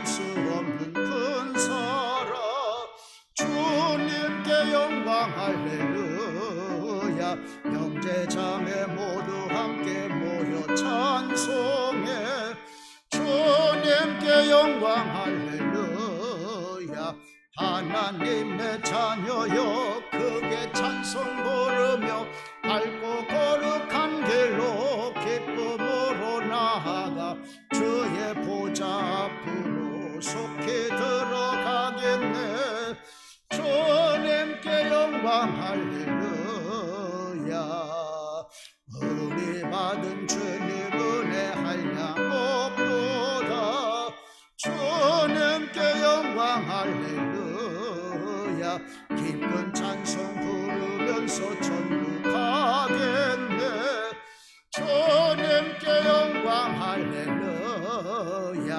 알 수 없는 큰 사랑 주님께 영광 할렐루야. 형제 자매 모두 함께 모여 찬송해 주님께 영광 할렐루야. 하나님의 자녀여 크게 찬송 부르며 밝고 거룩한 길로 기쁨으로 나아가 주의 보좌 앞으로 속히 들어가겠네. 주님께 영광 할렐루야. 우리 받은 주님 은혜 한량 없도다. 주님께 영광 할렐루야. 기쁜 찬송 부르면서 천국 가겠네. 주님께 영광 할렐루야.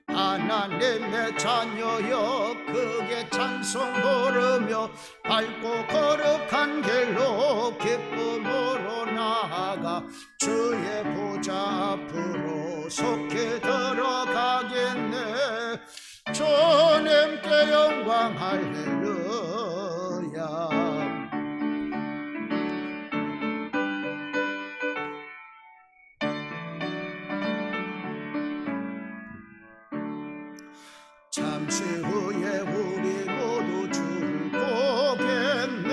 하나님의 자녀여 크게 찬송 부르며 밝고 거룩한 길로 기쁨으로 나아가 주의 보좌 앞으로 속히 들어가겠네. 주님께 영광 할렐루야. 잠시 후에 우리 모두 주를 보겠네.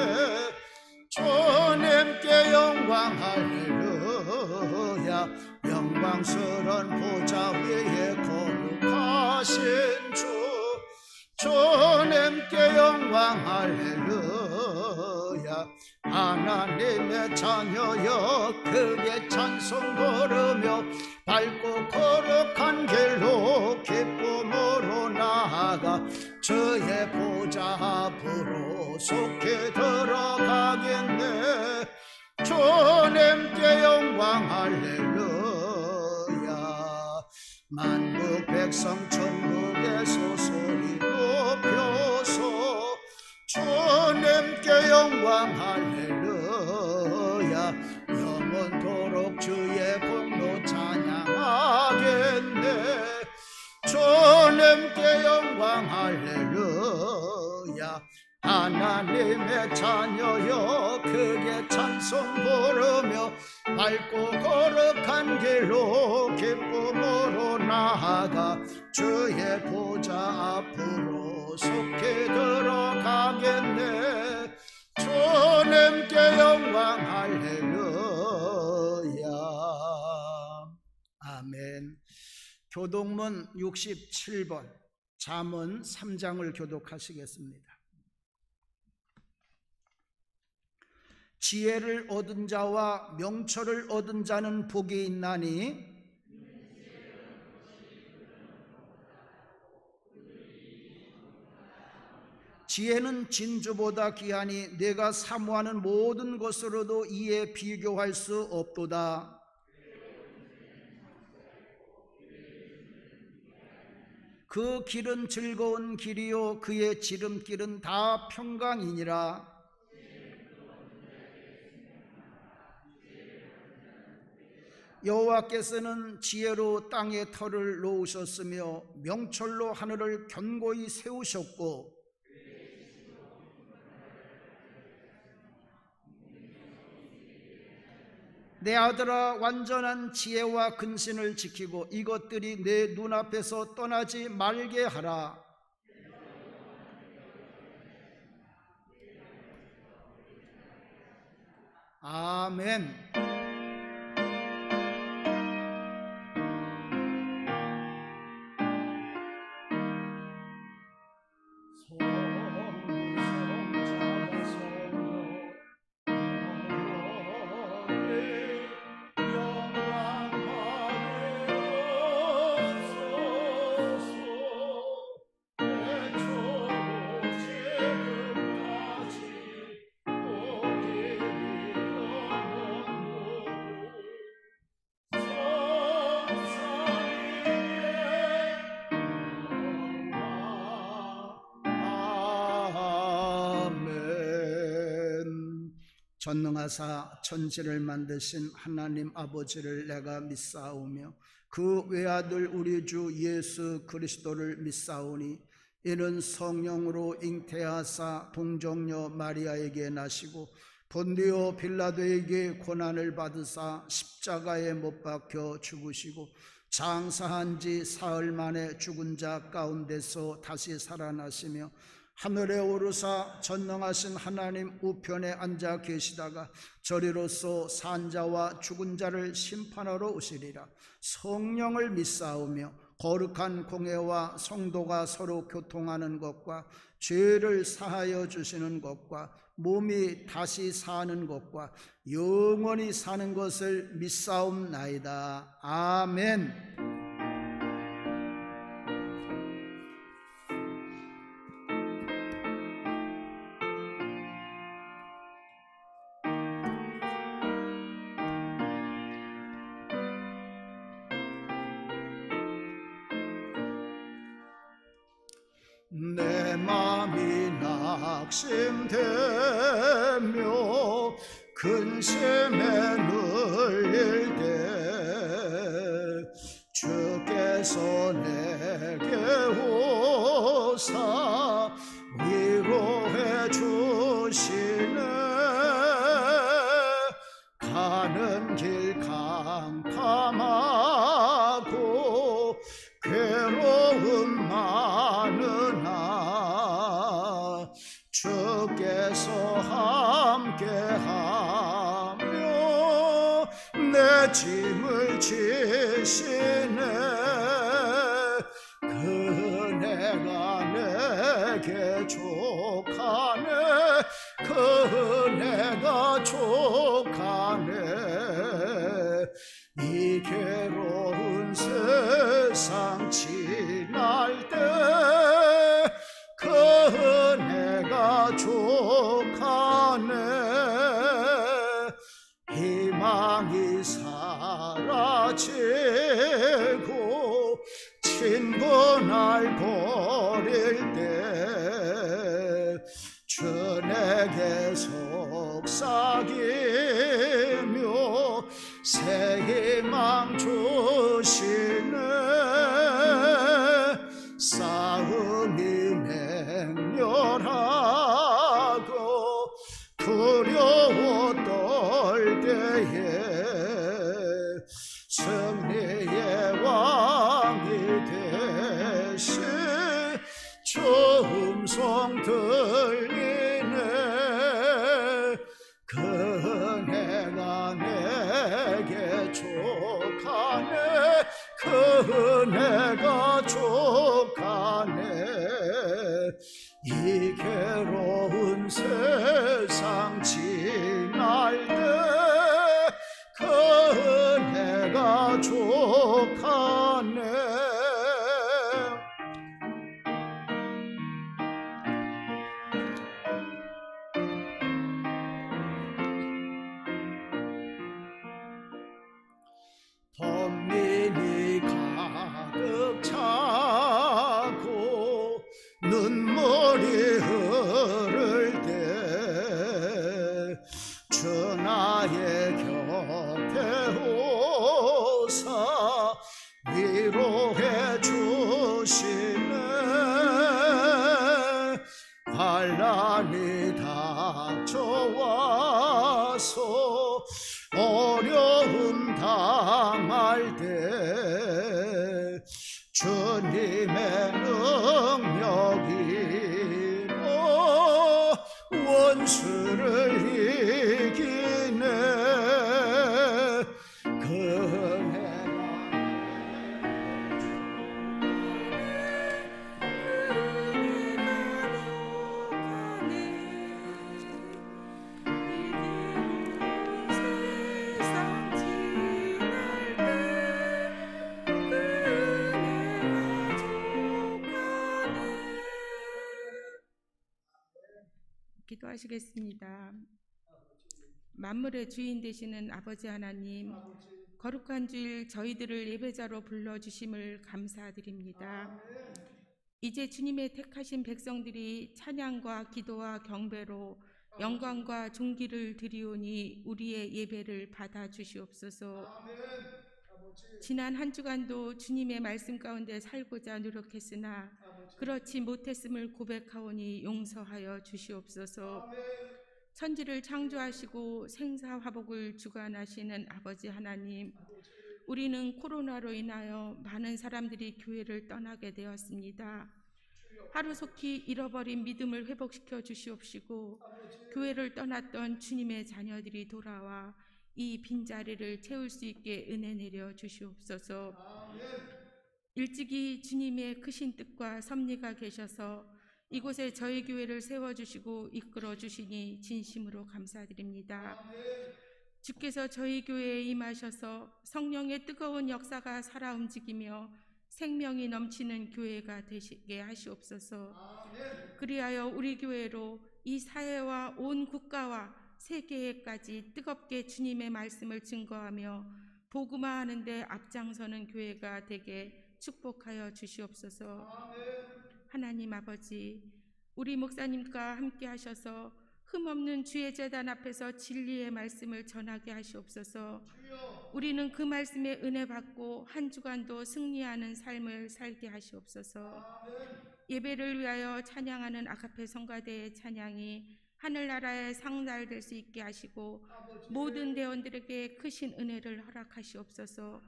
주님께 영광 할렐루야. 영광스런 보좌 위에 거룩하신 주 주님께 영광 할렐루야. 하나님의 자녀여 크게 찬송 부르며 밝고 거룩한 길로 기쁨으로 나아가 주의 보좌 앞으로 속히 들어가겠네. 주님께 영광 할렐루야. 만국 백성 천국에서 소리 높여서 주님께 영광 할렐루야. 영원토록 주의 공로 찬양하겠네. 주님께 영광 할렐루야. 하나님의 자녀여 크게 찬송 부르며 밝고 거룩한 길로 기쁨으로 나아가 주의 보좌 앞으로 속히 들어가겠네. 주님께 영광 할렐루야. 아멘. 교독문 67번 잠언 3장을 교독하시겠습니다. 지혜를 얻은 자와 명철을 얻은 자는 복이 있나니 지혜는 진주보다 귀하니 내가 사모하는 모든 것으로도 이에 비교할 수 없도다. 그 길은 즐거운 길이요 그의 지름길은 다 평강이니라. 여호와께서는 지혜로 땅에 터를 놓으셨으며 명철로 하늘을 견고히 세우셨고 내 아들아 완전한 지혜와 근신을 지키고 이것들이 내 눈앞에서 떠나지 말게 하라. 아멘. 전능하사 천지를 만드신 하나님 아버지를 내가 믿사오며 그 외아들 우리 주 예수 그리스도를 믿사오니 이는 성령으로 잉태하사 동정녀 마리아에게 나시고 본디오 빌라도에게 고난을 받으사 십자가에 못 박혀 죽으시고 장사한 지 사흘 만에 죽은 자 가운데서 다시 살아나시며 하늘에 오르사 전능하신 하나님 우편에 앉아 계시다가 저리로서 산자와 죽은 자를 심판하러 오시리라. 성령을 믿사오며 거룩한 공회와 성도가 서로 교통하는 것과 죄를 사하여 주시는 것과 몸이 다시 사는 것과 영원히 사는 것을 믿사옵나이다. 아멘. 내 맘이 낙심되며 근심에 눌릴 때 주께서 내게 오사 위로해 주시네. 가는 길 캄캄하고 괴로움 많으나 주께서 함께하며 내 짐을 지시네. 그네가 내게 족하네. 그네가 족하네. 이 괴로운 세상 지날 때 그네가 족하네. 희망이 사라지고 친구 날 버릴 때 주 내게 속삭이며 새 희망 주시네. 싸움이 맹렬하고 두려워 떨 때에 승리의 왕이 되신 주 음성 들리네. 그네가 내게 족하네. 그네가 족하네. 이 괴로운 세상 지날 때 그네가 족하네. 범민이 가득 차고 눈물이 흐를 때 주 나의 곁에 오사 위로해 주시네. 환난이 닥쳐와서 어려움 당할 때 주님의 능력이로 원수를 이기네. 기도하시겠습니다. 만물의 주인 되시는 아버지 하나님, 거룩한 주일 저희들을 예배자로 불러주심을 감사드립니다. 이제 주님의 택하신 백성들이 찬양과 기도와 경배로 영광과 존귀를 드리오니 우리의 예배를 받아 주시옵소서. 지난 한 주간도 주님의 말씀 가운데 살고자 노력했으나 그렇지 못했음을 고백하오니 용서하여 주시옵소서. 천지를 창조하시고 생사화복을 주관하시는 아버지 하나님, 우리는 코로나로 인하여 많은 사람들이 교회를 떠나게 되었습니다. 하루속히 잃어버린 믿음을 회복시켜 주시옵시고 교회를 떠났던 주님의 자녀들이 돌아와 이 빈자리를 채울 수 있게 은혜 내려 주시옵소서. 일찍이 주님의 크신 뜻과 섭리가 계셔서 이곳에 저희 교회를 세워주시고 이끌어 주시니 진심으로 감사드립니다. 주께서 저희 교회에 임하셔서 성령의 뜨거운 역사가 살아 움직이며 생명이 넘치는 교회가 되시게 하시옵소서. 그리하여 우리 교회로 이 사회와 온 국가와 세계에까지 뜨겁게 주님의 말씀을 증거하며 복음화하는 데 앞장서는 교회가 되게 축복하여 주시옵소서. 하나님 아버지, 우리 목사님과 함께 하셔서 흠없는 주의 제단 앞에서 진리의 말씀을 전하게 하시옵소서. 우리는 그 말씀에 은혜 받고 한 주간도 승리하는 삶을 살게 하시옵소서. 예배를 위하여 찬양하는 아가페 성가대의 찬양이 하늘나라에 상달될 수 있게 하시고 모든 대원들에게 크신 은혜를 허락하시옵소서.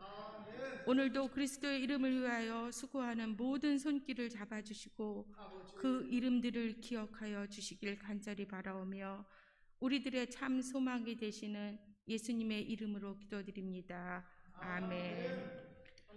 오늘도 그리스도의 이름을 위하여 수고하는 모든 손길을 잡아주시고 그 이름들을 기억하여 주시길 간절히 바라오며 우리들의 참 소망이 되시는 예수님의 이름으로 기도드립니다. 아멘.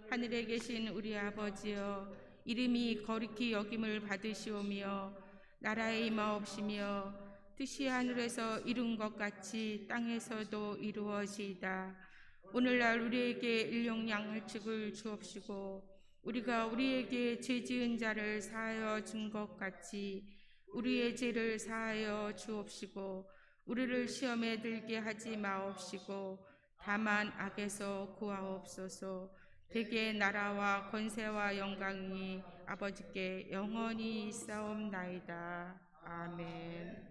하늘에 계신 우리 아버지여, 이름이 거룩히 여김을 받으시오며 나라의 임하옵시며 뜻이 하늘에서 이룬 것 같이 땅에서도 이루어지이다. 오늘날 우리에게 일용양을 축을 주옵시고 우리가 우리에게 죄 지은 자를 사하여 준 것 같이 우리의 죄를 사하여 주옵시고 우리를 시험에 들게 하지 마옵시고 다만 악에서 구하옵소서. 대개 나라와 권세와 영광이 아버지께 영원히 있사옵나이다. 아멘.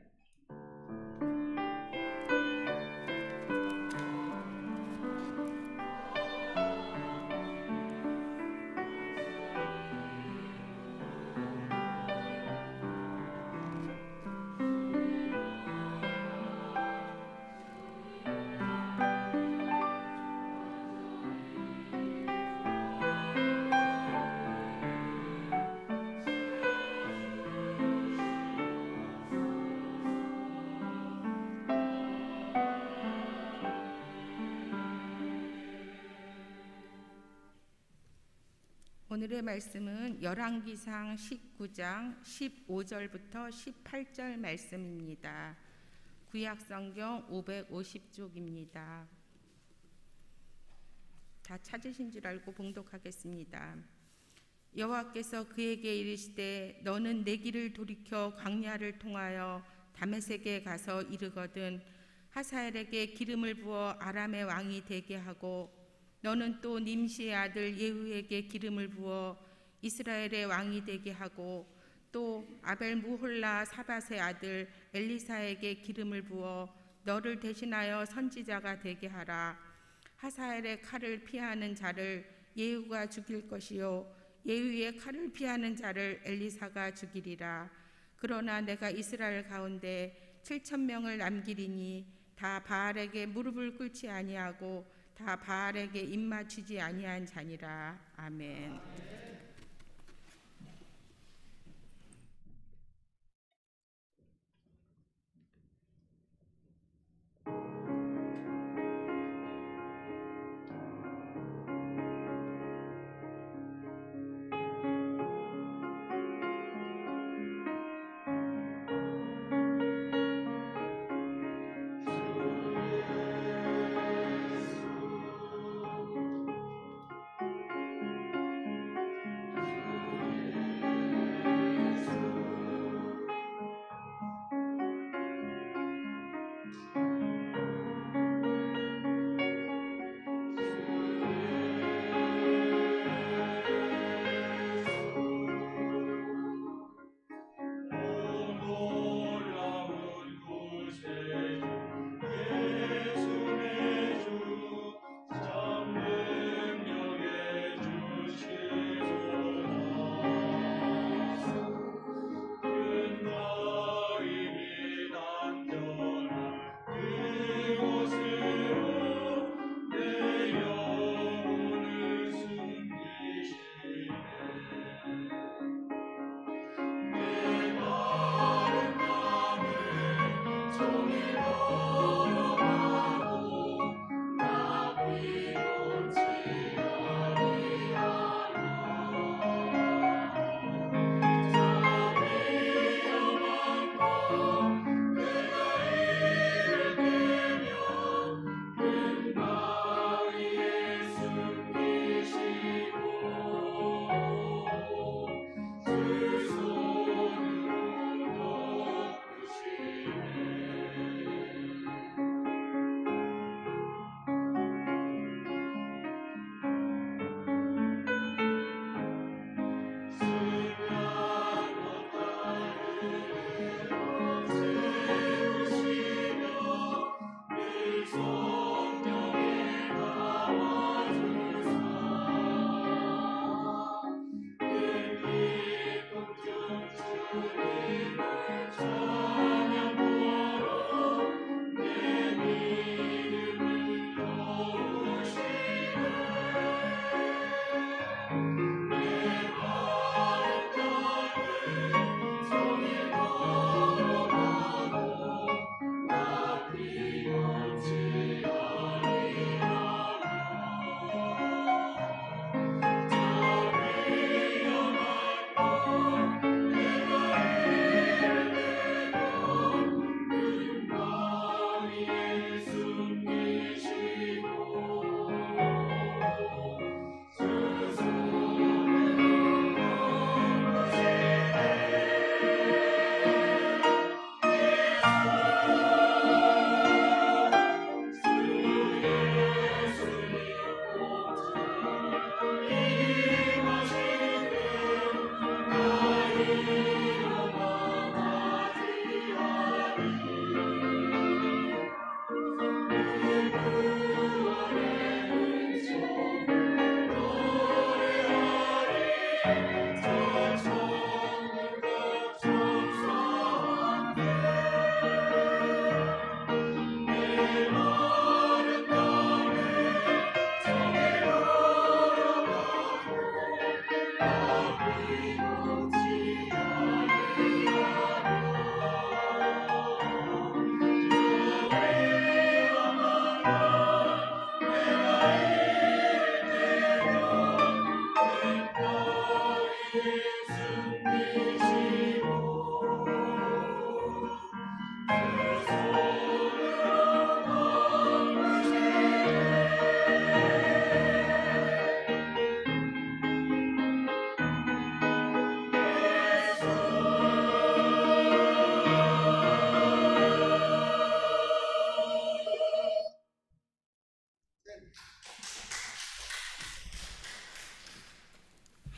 오늘의 말씀은 열왕기상 19장 15절부터 18절 말씀입니다. 구약성경 550쪽입니다. 다 찾으신 줄 알고 봉독하겠습니다. 여호와께서 그에게 이르시되 너는 내 길을 돌이켜 광야를 통하여 다메섹에 가서 이르거든 하사엘에게 기름을 부어 아람의 왕이 되게 하고 너는 또 님시의 아들 예후에게 기름을 부어 이스라엘의 왕이 되게 하고 또 아벨 무홀라 사밧의 아들 엘리사에게 기름을 부어 너를 대신하여 선지자가 되게 하라. 하사엘의 칼을 피하는 자를 예후가 죽일 것이요 예후의 칼을 피하는 자를 엘리사가 죽이리라. 그러나 내가 이스라엘 가운데 7,000명을 남기리니 다 바알에게 무릎을 꿇지 아니하고 다 바알에게 입맞추지 아니한 자니라. 아멘.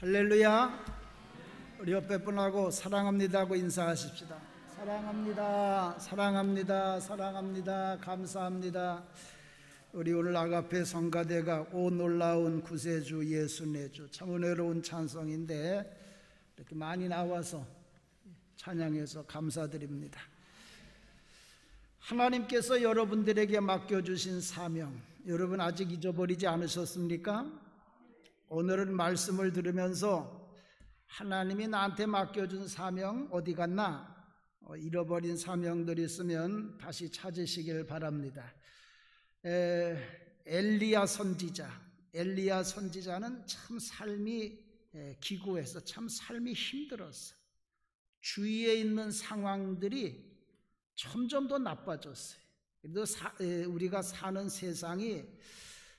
할렐루야. 우리 옆에 분하고 사랑합니다 하고 인사하십시다. 사랑합니다, 사랑합니다, 사랑합니다, 감사합니다. 우리 오늘 아가페 성가대가 오 놀라운 구세주 예수 내주, 참 은혜로운 찬송인데 이렇게 많이 나와서 찬양해서 감사드립니다. 하나님께서 여러분들에게 맡겨주신 사명, 여러분 아직 잊어버리지 않으셨습니까? 오늘은 말씀을 들으면서 하나님이 나한테 맡겨준 사명 어디 갔나? 잃어버린 사명들이 있으면 다시 찾으시길 바랍니다. 엘리야 선지자는 참 삶이 기구해서 참 삶이 힘들었어. 주위에 있는 상황들이 점점 더 나빠졌어요. 그래도 우리가 사는 세상이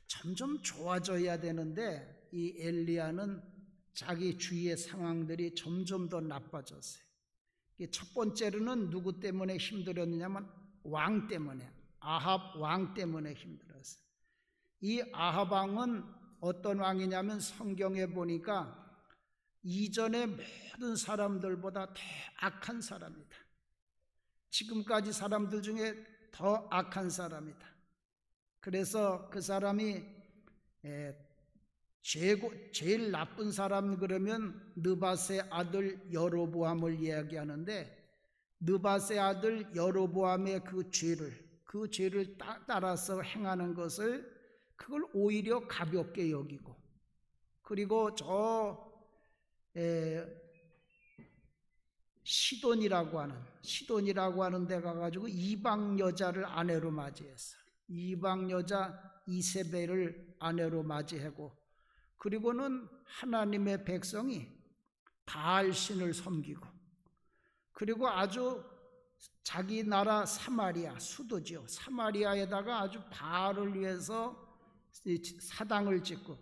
점점 좋아져야 되는데 이 엘리야는 자기 주위의 상황들이 점점 더 나빠졌어요. 첫 번째로는 누구 때문에 힘들었느냐면 왕 때문에, 아합 왕 때문에 힘들었어요. 이 아합 왕은 어떤 왕이냐면 성경에 보니까 이전의 모든 사람들보다 더 악한 사람이다. 지금까지 사람들 중에 더 악한 사람이다. 그래서 그 사람이 제일 나쁜 사람 그러면 느밧의 아들 여로보암을 이야기하는데, 느밧의 아들 여로보암의 그 죄를 따라서 행하는 것을 그걸 오히려 가볍게 여기고, 그리고 시돈이라고 하는 데 가가지고 이방 여자를 아내로 맞이했어. 이방 여자 이세벨을 아내로 맞이하고, 그리고는 하나님의 백성이 바알신을 섬기고, 그리고 아주 자기 나라 사마리아, 수도지요, 사마리아에다가 아주 바알을 위해서 사당을 짓고,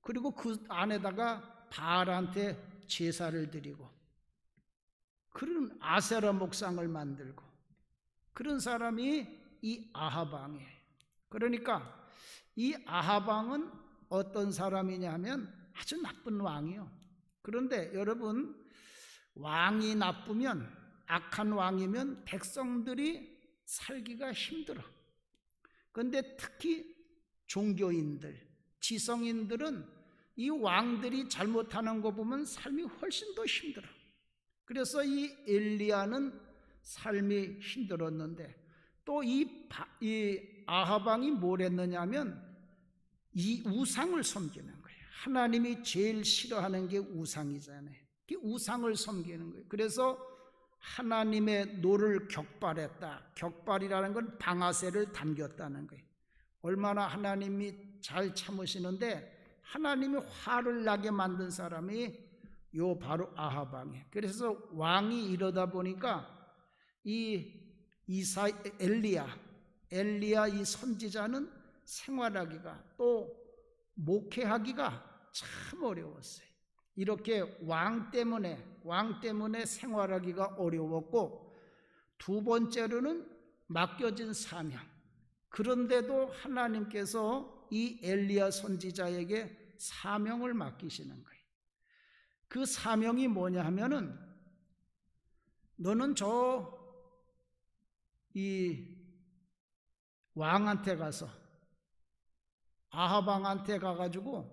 그리고 그 안에다가 바알한테 제사를 드리고, 그런 아세라 목상을 만들고, 그런 사람이 이 아합 왕이에요. 그러니까 이 아합 왕은 어떤 사람이냐면 아주 나쁜 왕이요. 그런데 여러분, 왕이 나쁘면, 악한 왕이면 백성들이 살기가 힘들어. 그런데 특히 종교인들, 지성인들은 이 왕들이 잘못하는 거 보면 삶이 훨씬 더 힘들어. 그래서 이 엘리야는 삶이 힘들었는데, 또 이 아합 왕이 뭘 했느냐면 이 우상을 섬기는 거예요. 하나님이 제일 싫어하는 게 우상이잖아요. 그 우상을 섬기는 거예요. 그래서 하나님의 노를 격발했다. 격발이라는 건 방아쇠를 당겼다는 거예요. 얼마나 하나님이 잘 참으시는데, 하나님이 화를 나게 만든 사람이 요 바로 아합 왕이에요. 그래서 왕이 이러다 보니까 이 엘리야 이 선지자는 생활하기가, 또 목회하기가 참 어려웠어요. 이렇게 왕 때문에 생활하기가 어려웠고, 두 번째로는 맡겨진 사명. 그런데도 하나님께서 이 엘리야 선지자에게 사명을 맡기시는 거예요. 그 사명이 뭐냐 하면은, 너는 이 왕한테 가서, 아합 왕한테 가가지고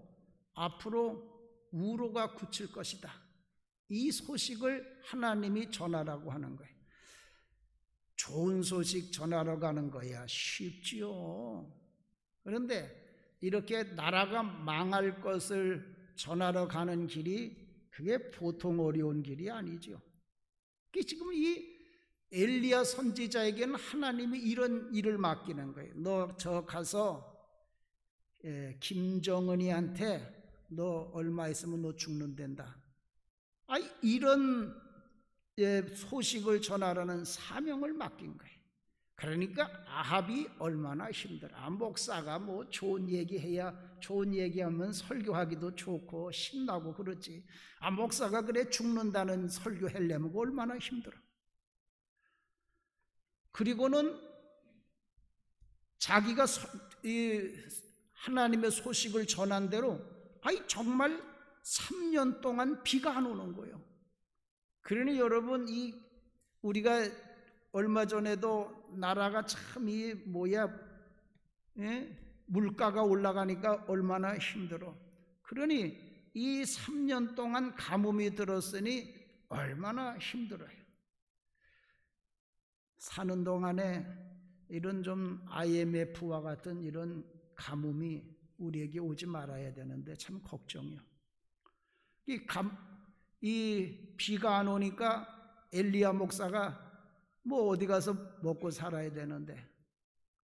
앞으로 우로가 굳힐 것이다, 이 소식을 하나님이 전하라고 하는 거예요. 좋은 소식 전하러 가는 거야 쉽지요. 그런데 이렇게 나라가 망할 것을 전하러 가는 길이 그게 보통 어려운 길이 아니죠. 지금 이 엘리야 선지자에게는 하나님이 이런 일을 맡기는 거예요. 너 저 가서 김정은이한테 너 얼마 있으면 너 죽는단다. 이런 소식을 전하라는 사명을 맡긴 거예요. 그러니까 아합이 얼마나 힘들어. 목사가 뭐 좋은 얘기해야, 좋은 얘기하면 설교하기도 좋고 신나고 그렇지. 목사가 그래 죽는다는 설교하려면 얼마나 힘들어. 그리고는 자기가 하나님의 소식을 전한 대로 정말 3년 동안 비가 안 오는 거예요. 그러니 여러분, 우리가 얼마 전에도 나라가 참 물가가 올라가니까 얼마나 힘들어. 그러니 이 3년 동안 가뭄이 들었으니 얼마나 힘들어요. 사는 동안에 이런 좀 IMF와 같은 이런 가뭄이 우리에게 오지 말아야 되는데 참 걱정이요. 이 비가 안 오니까 엘리야 목사가 뭐 어디 가서 먹고 살아야 되는데,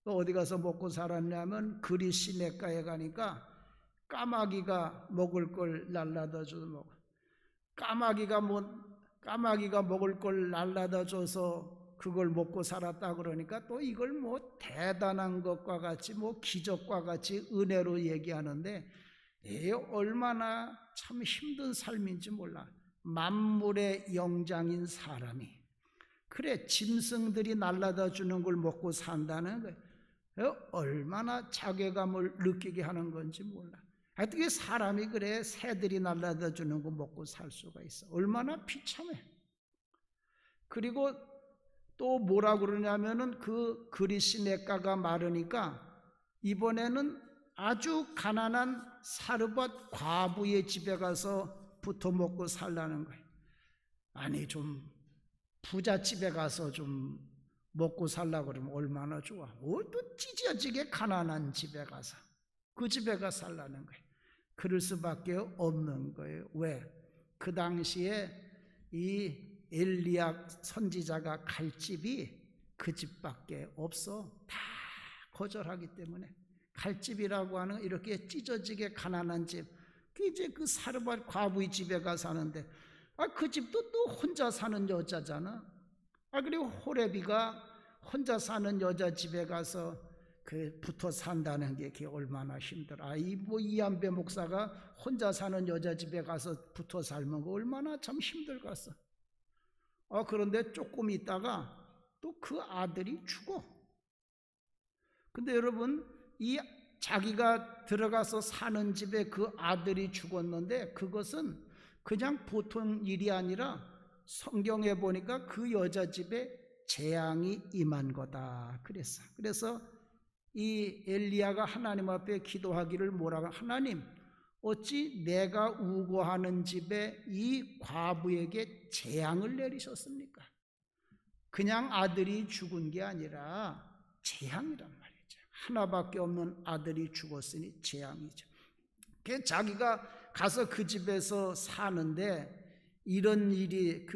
어디 가서 먹고 살았냐면 그리 시냇가에 가니까 까마귀가 먹을 걸 날라다 줘서 먹어. 까마귀가 먹을 걸 날라다 줘서 그걸 먹고 살았다 그러니까 또 이걸 뭐 대단한 것과 같이 뭐 기적과 같이 은혜로 얘기하는데 얼마나 참 힘든 삶인지 몰라. 만물의 영장인 사람이 그래 짐승들이 날라다 주는 걸 먹고 산다는 거예요. 얼마나 자괴감을 느끼게 하는 건지 몰라. 어떻게 사람이 그래 새들이 날라다 주는 거 먹고 살 수가 있어. 얼마나 비참해. 그리고 또 뭐라 그러냐면은 그 그리시네가가 마르니까 이번에는 아주 가난한 사르밧 과부의 집에 가서 붙어 먹고 살라는 거예요. 좀 부잣집에 가서 좀 먹고 살라 그러면 얼마나 좋아. 또 찢어지게 가난한 집에 가서 그 집에 가서 살라는 거예요. 그럴 수밖에 없는 거예요. 왜? 그 당시에 이 엘리야 선지자가 갈 집이 그 집밖에 없어. 다 거절하기 때문에. 갈 집이라고 하는 이렇게 찢어지게 가난한 집, 이제 그 사르밧 과부의 집에 가 사는데 그 집도 또 혼자 사는 여자잖아. 그리고 호레비가 혼자 사는 여자 집에 가서 붙어 산다는 게 그게 얼마나 힘들어. 이한배 목사가 혼자 사는 여자 집에 가서 붙어 살면 얼마나 참 힘들겠어. 그런데 조금 있다가 또 그 아들이 죽어. 근데 여러분, 이 자기가 들어가서 사는 집에 그 아들이 죽었는데 그것은 그냥 보통 일이 아니라 성경에 보니까 그 여자 집에 재앙이 임한 거다 그랬어. 그래서 이 엘리야가 하나님 앞에 기도하기를 뭐라고, 하나님 어찌 내가 우고하는 집에 이 과부에게 재앙을 내리셨습니까? 그냥 아들이 죽은 게 아니라 재앙이란 말이죠. 하나밖에 없는 아들이 죽었으니 재앙이죠. 자기가 가서 그 집에서 사는데 이런 일이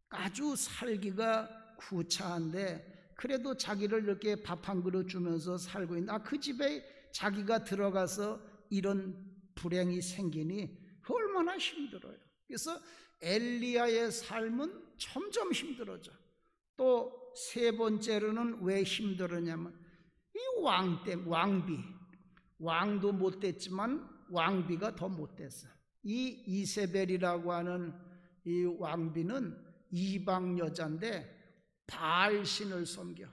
아주 살기가 구차한데 그래도 자기를 이렇게 밥 한 그릇 주면서 살고 있는 그 집에 자기가 들어가서 이런 불행이 생기니 얼마나 힘들어요. 그래서 엘리야의 삶은 점점 힘들어져. 또 세 번째로는 왜 힘들었냐면 이 왕도 못됐지만 왕비가 더 못됐어. 이 이세벨이라고 하는 이 왕비는 이방 여자인데 바알신을 섬겨.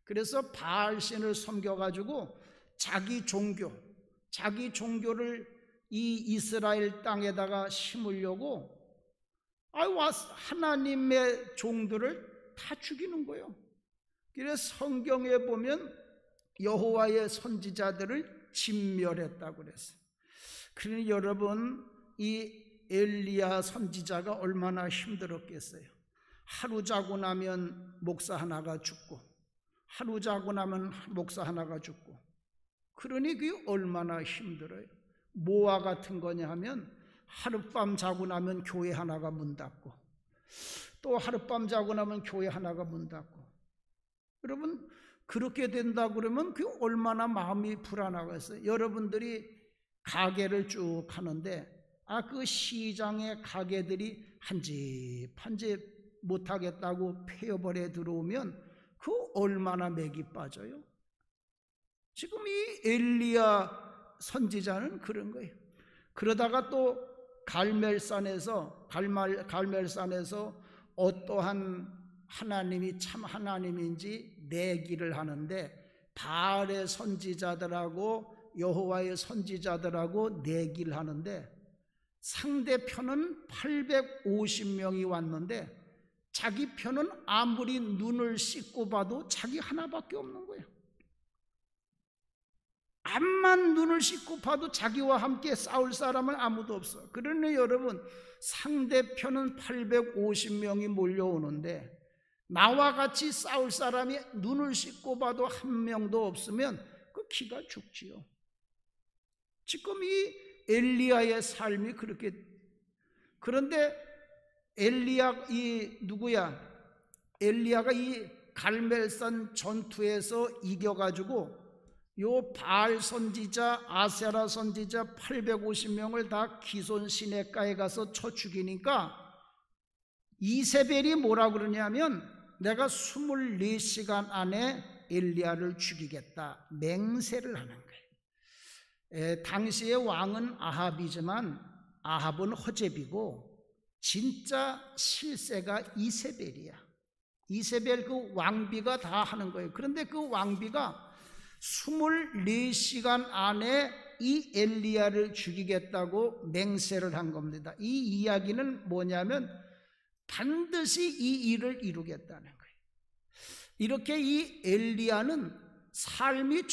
그래서 바알신을 섬겨가지고 자기 종교를 이 이스라엘 땅에다가 심으려고 하나님의 종들을 다 죽이는 거예요. 그래서 성경에 보면 여호와의 선지자들을 진멸했다고 그랬어요. 그러니 여러분, 이 엘리야 선지자가 얼마나 힘들었겠어요. 하루 자고 나면 목사 하나가 죽고, 하루 자고 나면 목사 하나가 죽고, 그러니 그게 얼마나 힘들어요. 뭐와 같은 거냐 하면 하룻밤 자고 나면 교회 하나가 문 닫고 또 하룻밤 자고 나면 교회 하나가 문 닫고. 여러분 그렇게 된다 그러면 그 얼마나 마음이 불안하겠어요. 여러분들이 가게를 쭉 하는데 그 시장의 가게들이 한 집 못하겠다고 폐업을해 들어오면 그 얼마나 맥이 빠져요. 지금 이 엘리야 선지자는 그런 거예요. 그러다가 또 갈멜산에서 어떠한 하나님이 참 하나님인지 내기를 하는데 바알의 선지자들하고 여호와의 선지자들하고 내기를 하는데 상대편은 850명이 왔는데 자기 편은 아무리 눈을 씻고 봐도 자기 하나밖에 없는 거예요. 암만 눈을 씻고 봐도 자기와 함께 싸울 사람은 아무도 없어. 그러니 여러분 상대편은 850명이 몰려오는데 나와 같이 싸울 사람이 눈을 씻고 봐도 한 명도 없으면 그 기가 죽지요. 지금 이 엘리야의 삶이 그렇게. 그런데 엘리야가 이 갈멜산 전투에서 이겨가지고 요 바알 선지자, 아세라 선지자 850명을 다 기손 시내가에 가서 쳐 죽이니까 이세벨이 뭐라 그러냐면 내가 24시간 안에 엘리야를 죽이겠다 맹세를 하는 거예요. 당시의 왕은 아합이지만 아합은 허제비고 진짜 실세가 이세벨이야. 이세벨 그 왕비가 다 하는 거예요. 그런데 그 왕비가 24시간 안에 이 엘리야를 죽이겠다고 맹세를 한 겁니다. 이 이야기는 뭐냐면 반드시 이 일을 이루겠다는 거예요. 이렇게 이 엘리야는 삶이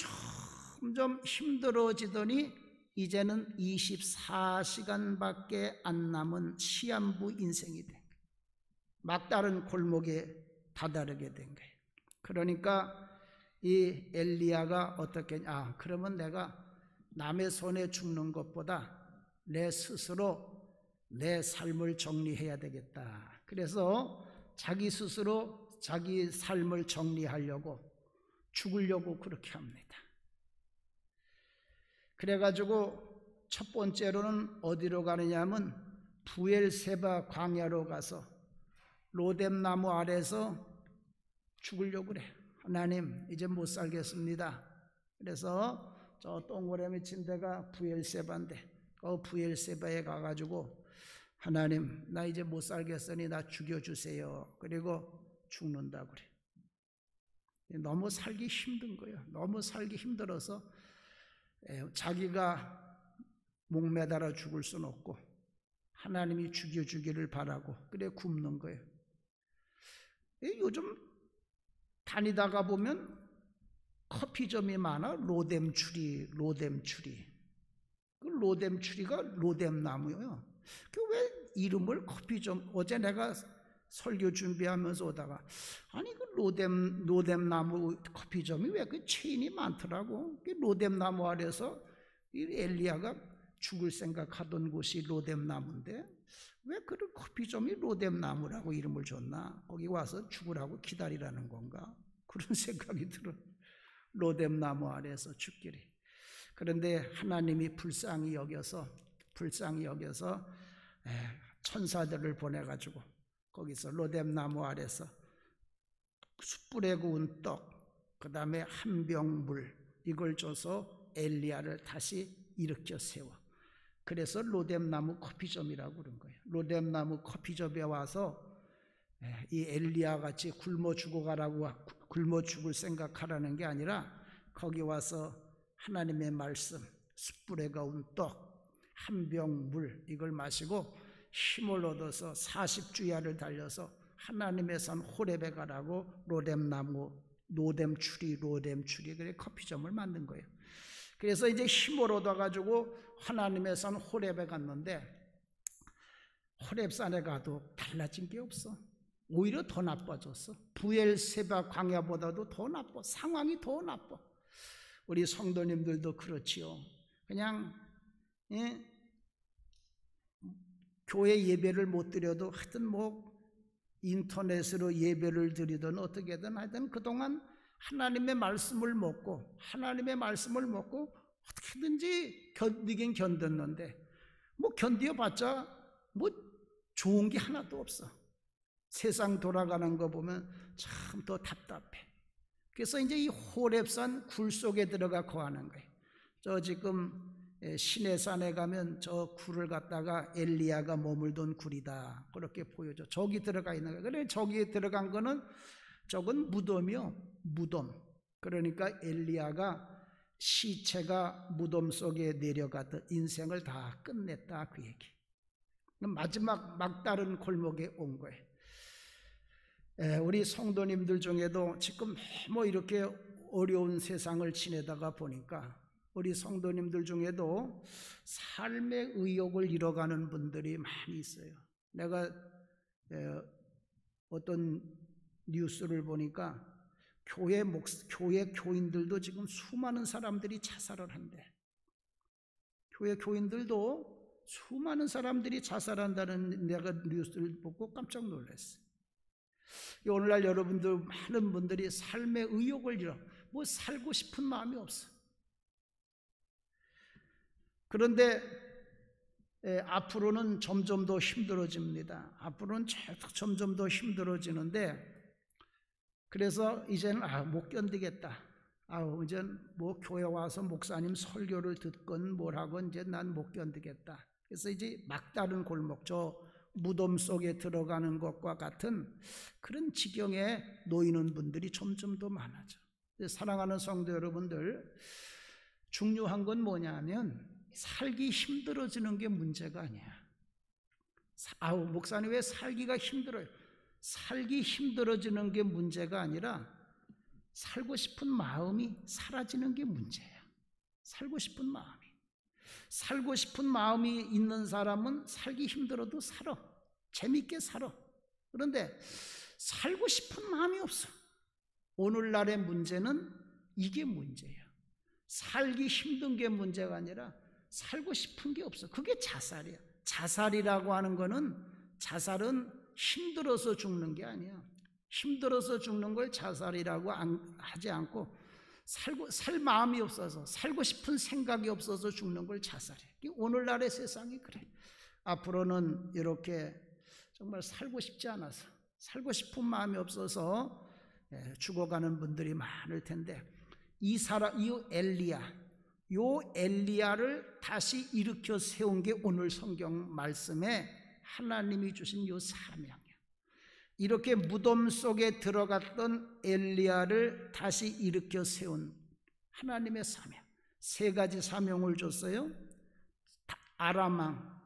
점점 힘들어지더니 이제는 24시간밖에 안 남은 시한부 인생이 된 거예요. 막다른 골목에 다다르게 된 거예요. 그러니까 이 엘리야가 어떻게 그러면 내가 남의 손에 죽는 것보다 내 스스로 내 삶을 정리해야 되겠다. 그래서 자기 스스로 자기 삶을 정리하려고 죽으려고 그렇게 합니다. 그래가지고 첫 번째로는 어디로 가느냐 하면 부엘세바 광야로 가서 로뎀나무 아래서 죽으려고 그래. 하나님 이제 못 살겠습니다. 그래서 저 동그라미 친 데가 부엘세바인데 그 부엘세바에 가가지고 하나님 나 이제 못 살겠으니 나 죽여주세요. 그리고 죽는다 그래. 너무 살기 힘든 거예요. 너무 살기 힘들어서 자기가 목매달아 죽을 수는 없고 하나님이 죽여주기를 바라고 그래 굶는 거예요. 요즘 다니다가 보면 커피점이 많아. 로뎀추리. 그 로뎀추리가 로뎀나무예요. 그 왜 이름을 커피점. 어제 내가 설교 준비하면서 오다가 아니 그 로뎀나무 커피점이 왜 그 체인이 많더라고. 그 로뎀나무 아래서 이 엘리야가 죽을 생각하던 곳이 로뎀나무인데 왜 그 커피점이 로뎀나무라고 이름을 줬나? 거기 와서 죽으라고 기다리라는 건가? 그런 생각이 들어. 로뎀나무 아래에서 죽기를. 그런데 하나님이 불쌍히 여겨서 천사들을 보내가지고 거기서 로뎀나무 아래서 숯불에 구운 떡, 그 다음에 한 병 물 이걸 줘서 엘리야를 다시 일으켜 세워. 그래서 로뎀나무 커피점이라고 그런 거예요. 로뎀나무 커피점에 와서 이 엘리야 같이 굶어 죽어가라고 굶어 죽을 생각하라는 게 아니라 거기 와서 하나님의 말씀, 숯불에 구운 떡, 한 병 물 이걸 마시고 힘을 얻어서 40주야를 달려서 하나님의 산 호렙에 가라고 로뎀추리 그래 커피점을 만든 거예요. 그래서 이제 힘을 얻어가지고 하나님의 산 호렙에 갔는데 호렙산에 가도 달라진 게 없어. 오히려 더 나빠졌어. 부엘세바 광야보다도 더 나빠. 상황이 더 나빠. 우리 성도님들도 그렇지요. 그냥 예? 교회 예배를 못 드려도 하여튼 뭐 인터넷으로 예배를 드리든 어떻게든 하여튼 그동안 하나님의 말씀을 먹고 어떻게든지 견디긴 견뎠는데 뭐 견뎌봤자 뭐 좋은 게 하나도 없어. 세상 돌아가는 거 보면 참 더 답답해. 그래서 이제 이 호렙산 굴 속에 들어가 거하는 거예요. 저 지금 시내산에 가면 저 굴을 갖다가 엘리야가 머물던 굴이다 그렇게 보여줘. 저기 들어가 있는 거예요. 그래 저기 들어간 거는 저건 무덤이요, 무덤. 그러니까 엘리야가 시체가 무덤 속에 내려가듯 인생을 다 끝냈다 그 얘기. 마지막 막다른 골목에 온 거예요. 우리 성도님들 중에도 지금 너무 이렇게 어려운 세상을 지내다가 보니까 우리 성도님들 중에도 삶의 의욕을 잃어가는 분들이 많이 있어요. 내가 어떤 뉴스를 보니까 교회 교인들도 지금 수많은 사람들이 자살을 한대. 교회 교인들도 수많은 사람들이 자살한다는 내가 뉴스를 보고 깜짝 놀랐어요. 오늘날 여러분들 많은 분들이 삶의 의욕을 잃어 뭐 살고 싶은 마음이 없어. 그런데 앞으로는 점점 더 힘들어집니다. 앞으로는 점점 더 힘들어지는데 그래서 이제는 못 견디겠다. 이제는 뭐 교회 와서 목사님 설교를 듣건 뭘 하건 이제 난 못 견디겠다. 그래서 이제 막다른 골목, 저 무덤 속에 들어가는 것과 같은 그런 지경에 놓이는 분들이 점점 더 많아져. 사랑하는 성도 여러분들, 중요한 건 뭐냐면 살기 힘들어지는 게 문제가 아니야. 목사님 왜 살기가 힘들어요? 살기 힘들어지는 게 문제가 아니라 살고 싶은 마음이 사라지는 게 문제야. 살고 싶은 마음이 있는 사람은 살기 힘들어도 살아. 재밌게 살아. 그런데 살고 싶은 마음이 없어. 오늘날의 문제는 이게 문제야. 살기 힘든 게 문제가 아니라 살고 싶은 게 없어. 그게 자살이야. 자살이라고 하는 거는, 자살은 힘들어서 죽는 게 아니야. 힘들어서 죽는 걸 자살이라고 하지 않고 살 마음이 없어서, 살고 싶은 생각이 없어서 죽는 걸 자살이야. 오늘날의 세상이 그래. 앞으로는 이렇게 정말 살고 싶지 않아서, 살고 싶은 마음이 없어서 죽어가는 분들이 많을 텐데, 이 엘리야를 다시 일으켜 세운 게 오늘 성경 말씀에 하나님이 주신 요 사명이야. 이렇게 무덤 속에 들어갔던 엘리야를 다시 일으켜 세운 하나님의 사명. 세 가지 사명을 줬어요. 아람왕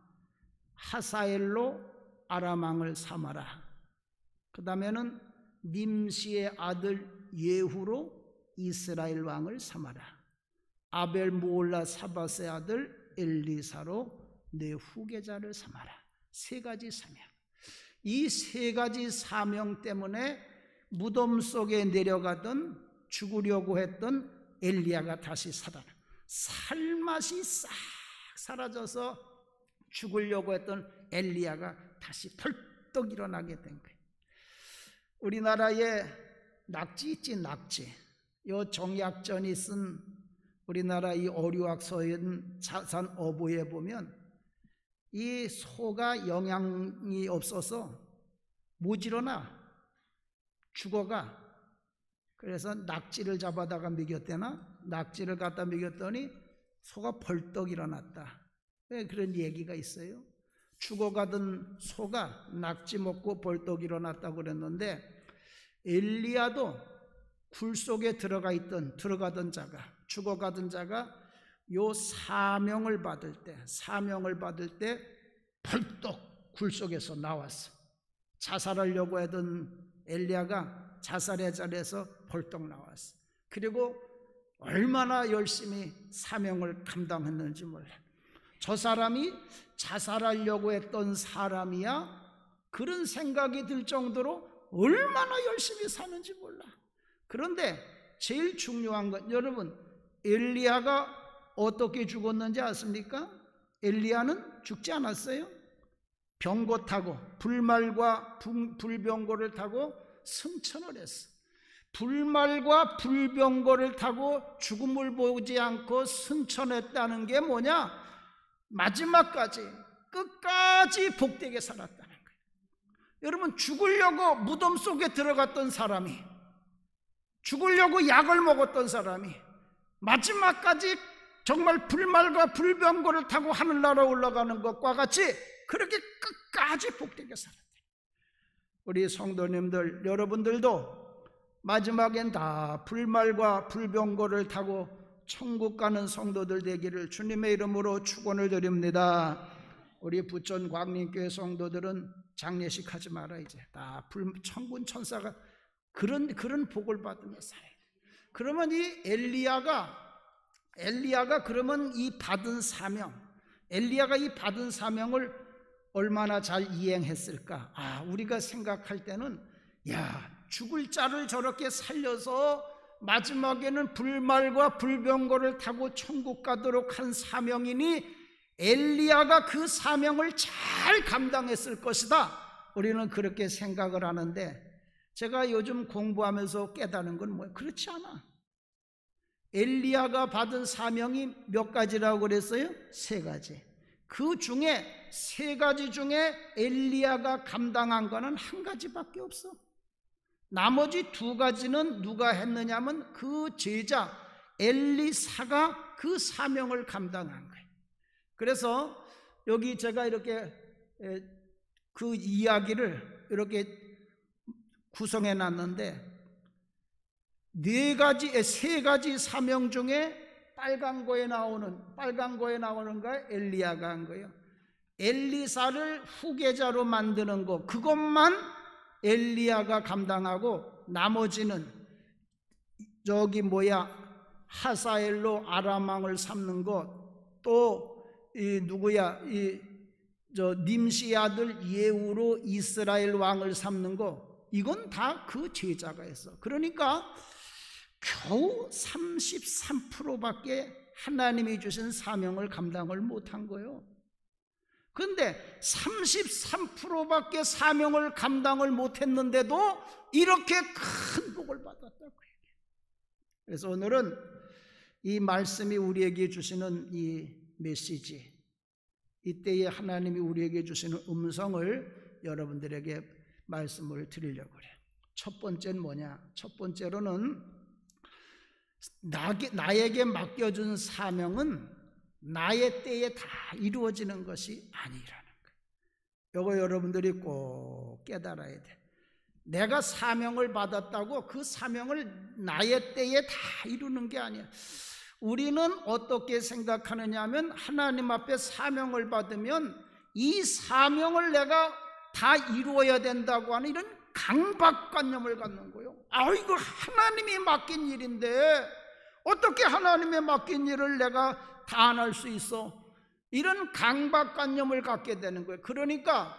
하사엘로 아람왕을 삼아라. 그 다음에는 님시의 아들 예후로 이스라엘 왕을 삼아라. 아벨 무올라 사밧의 아들 엘리사로 내 후계자를 삼아라. 세 가지 사명. 이 세 가지 사명 때문에 무덤 속에 내려가던, 죽으려고 했던 엘리야가 다시 살아나. 살맛이 싹 사라져서 죽으려고 했던 엘리야가 다시 펄떡 일어나게 된 거예요. 우리나라에 낙지 있지, 낙지. 요 정약전이 쓴 우리나라 이 어류학서인 자산 어부에 보면 이 소가 영양이 없어서 모질어나 죽어가. 그래서 낙지를 잡아다가 먹였대나, 낙지를 갖다 먹였더니 소가 벌떡 일어났다. 그런 얘기가 있어요. 죽어가던 소가 낙지 먹고 벌떡 일어났다고 그랬는데, 엘리야도 굴 속에 들어가던 자가, 죽어가던 자가 요 사명을 받을 때 벌떡 굴 속에서 나왔어. 자살하려고 하던 엘리야가 자살의 자리에서 벌떡 나왔어. 그리고 얼마나 열심히 사명을 감당했는지 몰라. 저 사람이 자살하려고 했던 사람이야? 그런 생각이 들 정도로 얼마나 열심히 사는지 몰라. 그런데 제일 중요한 건, 여러분, 엘리야가 어떻게 죽었는지 아십니까? 엘리야는 죽지 않았어요. 병고 타고 불말과 불병고를 타고 승천을 했어. 불말과 불병거를 타고 죽음을 보지 않고 승천했다는 게 뭐냐? 마지막까지 끝까지 복되게 살았다는 거예요. 여러분, 죽으려고 무덤 속에 들어갔던 사람이, 죽으려고 약을 먹었던 사람이 마지막까지 정말 불말과 불병거를 타고 하늘나라 올라가는 것과 같이 그렇게 끝까지 복되게 살았다. 우리 성도님들, 여러분들도 마지막엔 다 불말과 불병거를 타고 천국 가는 성도들 되기를 주님의 이름으로 축원을 드립니다. 우리 부천 광림교회 성도들은 장례식 하지 마라. 이제 다 천군 천사가 그런 복을 받으며 살아야 돼. 그러면 이 엘리야가 그러면 이 받은 사명, 엘리야가 이 받은 사명을 얼마나 잘 이행했을까? 우리가 생각할 때는 죽을 자를 저렇게 살려서 마지막에는 불말과 불병거를 타고 천국 가도록 한 사명이니 엘리야가 그 사명을 잘 감당했을 것이다. 우리는 그렇게 생각을 하는데, 제가 요즘 공부하면서 깨달은 건 뭐예요? 그렇지 않아. 엘리야가 받은 사명이 몇 가지라고 그랬어요? 3가지. 그 중에 3가지 중에 엘리야가 감당한 거는 1가지밖에 없어. 나머지 2가지는 누가 했느냐면 그 제자 엘리사가 그 사명을 감당한 거예요. 그래서 여기 제가 이렇게 그 이야기를 이렇게 구성해 놨는데, 3가지 사명 중에 빨간 거에 나오는 거 엘리야가 한 거예요. 엘리사를 후계자로 만드는 거, 그것만 엘리야가 감당하고, 나머지는 하사엘로 아람 왕을 삼는 것, 또 님시 아들 예후로 이스라엘 왕을 삼는 거, 이건 다 그 제자가 했어. 그러니까 겨우 33%밖에 하나님이 주신 사명을 감당을 못한 거예요. 그런데 33%밖에 사명을 감당을 못했는데도 이렇게 큰 복을 받았다고 얘기해요. 그래서 오늘은 이 말씀이 우리에게 주시는 이 메시지, 이때에 하나님이 우리에게 주시는 음성을 여러분들에게 말씀을 드리려고 그래요. 첫 번째는 뭐냐? 첫 번째로는 나에게 맡겨준 사명은 나의 때에 다 이루어지는 것이 아니라는 거예요. 이거 여러분들이 꼭 깨달아야 돼. 내가 사명을 받았다고 그 사명을 나의 때에 다 이루는 게 아니야. 우리는 어떻게 생각하느냐 하면, 하나님 앞에 사명을 받으면 이 사명을 내가 다 이루어야 된다고 하는 이런 강박관념을 갖는 거예요. 이거 하나님이 맡긴 일인데 어떻게 하나님의 맡긴 일을 내가 다 안 할 수 있어? 이런 강박관념을 갖게 되는 거예요. 그러니까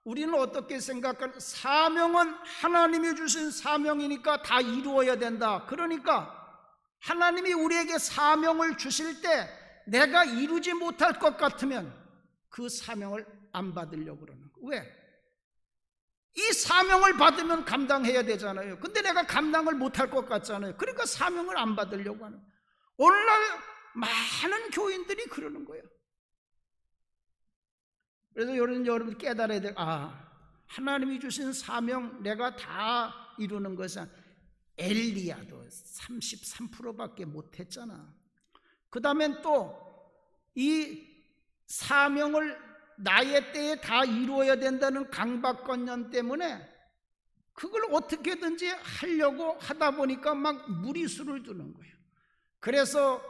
우리는 어떻게 생각하는, 사명은 하나님이 주신 사명이니까 다 이루어야 된다. 그러니까 하나님이 우리에게 사명을 주실 때 내가 이루지 못할 것 같으면 그 사명을 안 받으려고 그러는 거예요. 왜? 이 사명을 받으면 감당해야 되잖아요. 근데 내가 감당을 못할 것 같잖아요. 그러니까 사명을 안 받으려고 하는 거예요. 오늘날 많은 교인들이 그러는 거예요. 그래서 여러분 깨달아야 돼요. 하나님이 주신 사명 내가 다 이루는 것은, 엘리야도 33%밖에 못했잖아. 그 다음엔 또 이 사명을 나의 때에 다 이루어야 된다는 강박관념 때문에 그걸 어떻게든지 하려고 하다 보니까 막 무리수를 두는 거예요. 그래서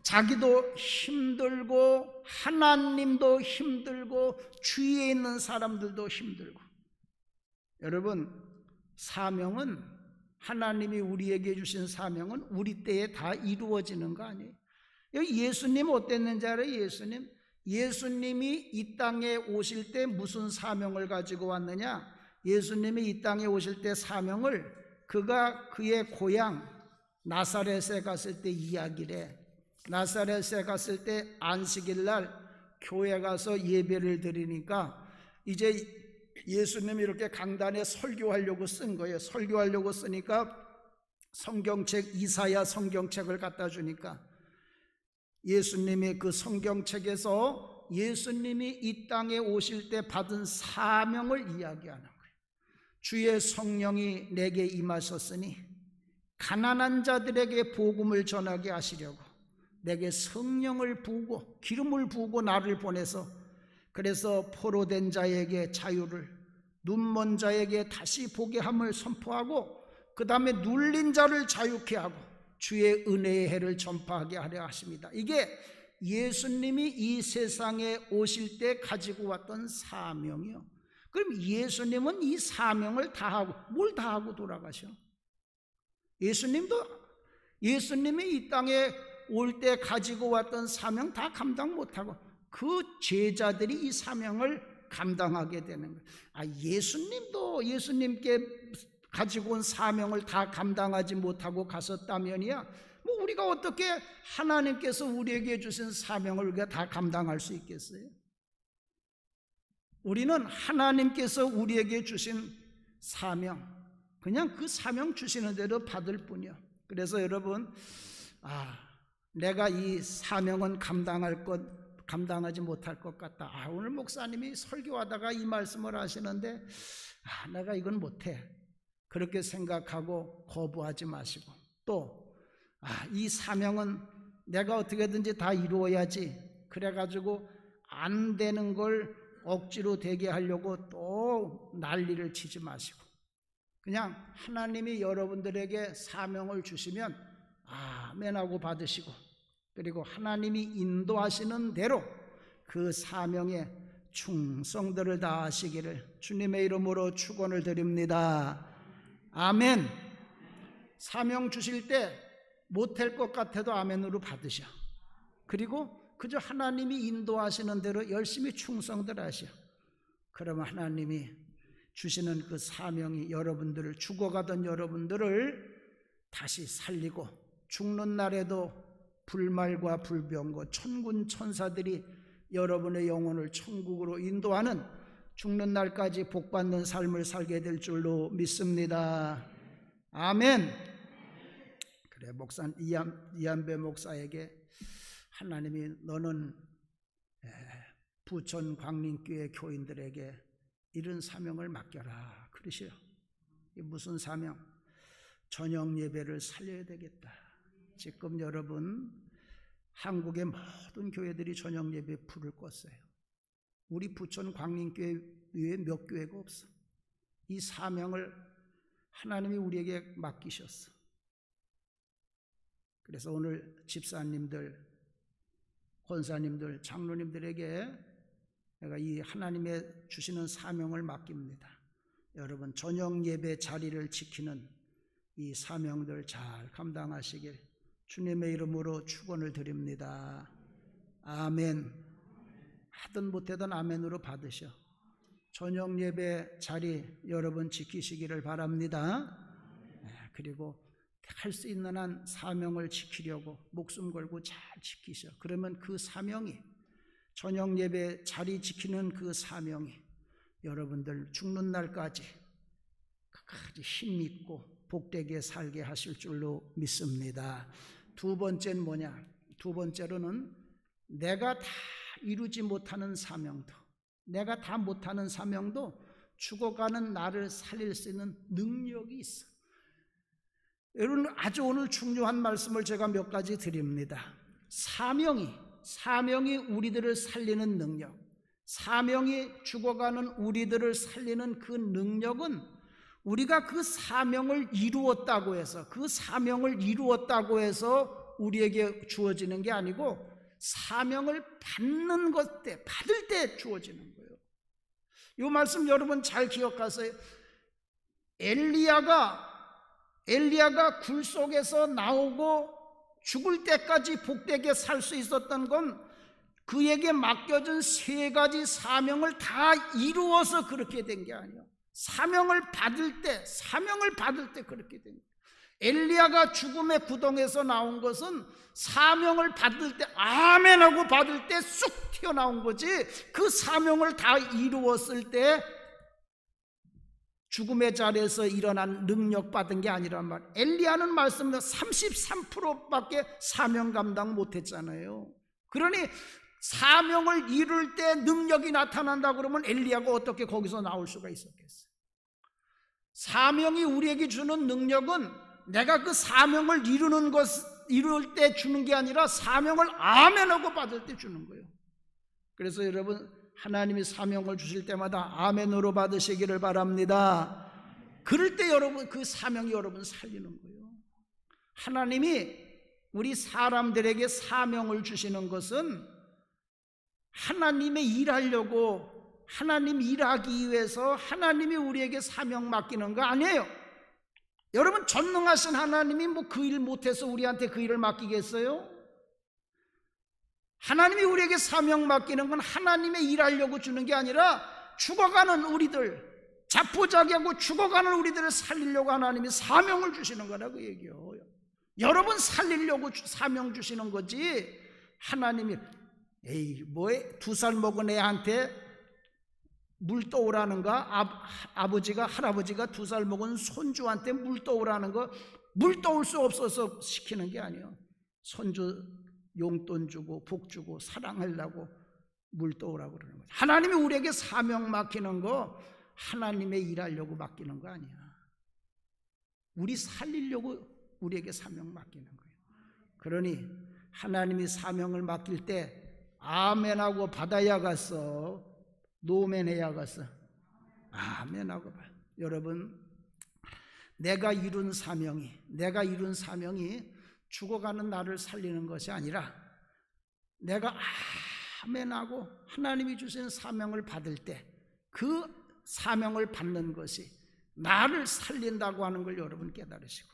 자기도 힘들고 하나님도 힘들고 주위에 있는 사람들도 힘들고. 여러분, 사명은, 하나님이 우리에게 주신 사명은 우리 때에 다 이루어지는 거 아니에요. 여기 예수님 어땠는지 알아요? 예수님이 이 땅에 오실 때 무슨 사명을 가지고 왔느냐? 예수님이 이 땅에 오실 때 사명을 그가 그의 고향 나사렛에 갔을 때 이야기를 해. 나사렛에 갔을 때 안식일 날 교회 가서 예배를 드리니까 이제 예수님이 이렇게 강단에 설교하려고 쓴 거예요. 설교하려고 쓰니까 성경책, 이사야 성경책을 갖다 주니까 예수님이 그 성경책에서 예수님이 이 땅에 오실 때 받은 사명을 이야기하는 거예요. 주의 성령이 내게 임하셨으니 가난한 자들에게 복음을 전하게 하시려고 내게 성령을 부고 기름을 부고 나를 보내서 그래서 포로된 자에게 자유를, 눈먼 자에게 다시 보게 함을 선포하고 그 다음에 눌린 자를 자유케 하고 주의 은혜의 해를 전파하게 하려 하십니다. 이게 예수님이 이 세상에 오실 때 가지고 왔던 사명이요. 그럼 예수님은 이 사명을 다하고 뭘 다하고 돌아가셔? 예수님이 이 땅에 올 때 가지고 왔던 사명 다 감당 못하고 그 제자들이 이 사명을 감당하게 되는 거예요. 예수님도 예수님께 가지고 온 사명을 다 감당하지 못하고 갔었다면이야 뭐 우리가 어떻게 하나님께서 우리에게 주신 사명을 우리가 다 감당할 수 있겠어요? 우리는 하나님께서 우리에게 주신 사명, 그냥 그 사명 주시는 대로 받을 뿐이요. 그래서 여러분, 내가 이 사명은 감당하지 못할 것 같다. 오늘 목사님이 설교하다가 이 말씀을 하시는데 내가 이건 못해. 그렇게 생각하고 거부하지 마시고 또 이 사명은 내가 어떻게든지 다 이루어야지 그래가지고 안 되는 걸 억지로 되게 하려고 또 난리를 치지 마시고 그냥 하나님이 여러분들에게 사명을 주시면 아멘하고 받으시고 그리고 하나님이 인도하시는 대로 그 사명에 충성들을 다하시기를 주님의 이름으로 축원을 드립니다. 아멘. 사명 주실 때 못할 것 같아도 아멘으로 받으셔. 그리고 그저 하나님이 인도하시는 대로 열심히 충성들 하셔. 그러면 하나님이 주시는 그 사명이 여러분들을, 죽어가던 여러분들을 다시 살리고 죽는 날에도 불말과 불병거 천군 천사들이 여러분의 영혼을 천국으로 인도하는 죽는 날까지 복받는 삶을 살게 될 줄로 믿습니다. 아멘. 그래, 목사 이한배 목사에게 하나님이 너는 부천 광림교회 교인들에게 이런 사명을 맡겨라 그러시오. 무슨 사명? 저녁 예배를 살려야 되겠다. 지금 여러분 한국의 모든 교회들이 저녁 예배 불을 껐어요. 우리 부천 광림교회 외에 몇 교회가 없어. 이 사명을 하나님이 우리에게 맡기셨어. 그래서 오늘 집사님들, 권사님들, 장로님들에게 내가 이 하나님의 주시는 사명을 맡깁니다. 여러분 저녁 예배 자리를 지키는 이 사명들 잘 감당하시길 주님의 이름으로 축원을 드립니다. 아멘. 하든 못하든 아멘으로 받으셔. 저녁 예배 자리 여러분 지키시기를 바랍니다. 그리고 할 수 있는 한 사명을 지키려고 목숨 걸고 잘 지키셔. 그러면 그 사명이 저녁 예배 자리 지키는 그 사명이 여러분들 죽는 날까지 끝까지 힘있고 복되게 살게 하실 줄로 믿습니다. 두 번째는 뭐냐? 두 번째로는 내가 다 이루지 못하는 사명도, 내가 다 못하는 사명도 죽어가는 나를 살릴 수 있는 능력이 있어. 여러분 아주 오늘 중요한 말씀을 제가 몇 가지 드립니다. 사명이 우리들을 살리는 능력, 사명이 죽어가는 우리들을 살리는 그 능력은 우리가 그 사명을 이루었다고 해서, 그 사명을 이루었다고 해서 우리에게 주어지는 게 아니고 사명을 받는 것 때, 받을 때 주어지는 거예요. 이 말씀 여러분 잘 기억하세요. 엘리야가 굴 속에서 나오고 죽을 때까지 복되게 살 수 있었던 건 그에게 맡겨진 세 가지 사명을 다 이루어서 그렇게 된 게 아니에요. 사명을 받을 때 그렇게 된 거예요. 엘리야가 죽음의 구덩에서 나온 것은 사명을 받을 때 아멘하고 받을 때 쑥 튀어나온 거지, 그 사명을 다 이루었을 때 죽음의 자리에서 일어난 능력 받은 게 아니란 말. 엘리야는 말씀대로 33%밖에 사명 감당 못했잖아요. 그러니 사명을 이룰 때 능력이 나타난다 그러면 엘리야가 어떻게 거기서 나올 수가 있었겠어요? 사명이 우리에게 주는 능력은 내가 그 사명을 이룰 때 주는 게 아니라 사명을 아멘하고 받을 때 주는 거예요. 그래서 여러분, 하나님이 사명을 주실 때마다 아멘으로 받으시기를 바랍니다. 그럴 때 여러분, 그 사명이 여러분 살리는 거예요. 하나님이 우리 사람들에게 사명을 주시는 것은 하나님의 일하려고, 하나님 일하기 위해서 하나님이 우리에게 사명 맡기는 거 아니에요. 여러분, 전능하신 하나님이 뭐 그 일 못해서 우리한테 그 일을 맡기겠어요? 하나님이 우리에게 사명 맡기는 건 하나님의 일하려고 주는 게 아니라 죽어가는 우리들, 자포자기하고 죽어가는 우리들을 살리려고 하나님이 사명을 주시는 거라고 얘기해요. 여러분 살리려고 사명 주시는 거지, 하나님이 에이 뭐에 2살 먹은 애한테 물 떠오라는가, 아버지가 할아버지가 2살 먹은 손주한테 물 떠오라는 거, 물 떠올 수 없어서 시키는 게 아니에요. 손주 용돈 주고 복 주고 사랑하려고 물 떠오라고 그러는 거죠. 하나님이 우리에게 사명 맡기는 거 하나님의 일하려고 맡기는 거 아니야. 우리 살리려고 우리에게 사명 맡기는 거예요. 그러니 하나님이 사명을 맡길 때 아멘하고 받아야겠어, 노멘해야겠어? 아멘하고 봐. 여러분, 내가 이룬 사명이 죽어가는 나를 살리는 것이 아니라 내가 아멘하고 하나님이 주신 사명을 받을 때 그 사명을 받는 것이 나를 살린다고 하는 걸 여러분 깨달으시고,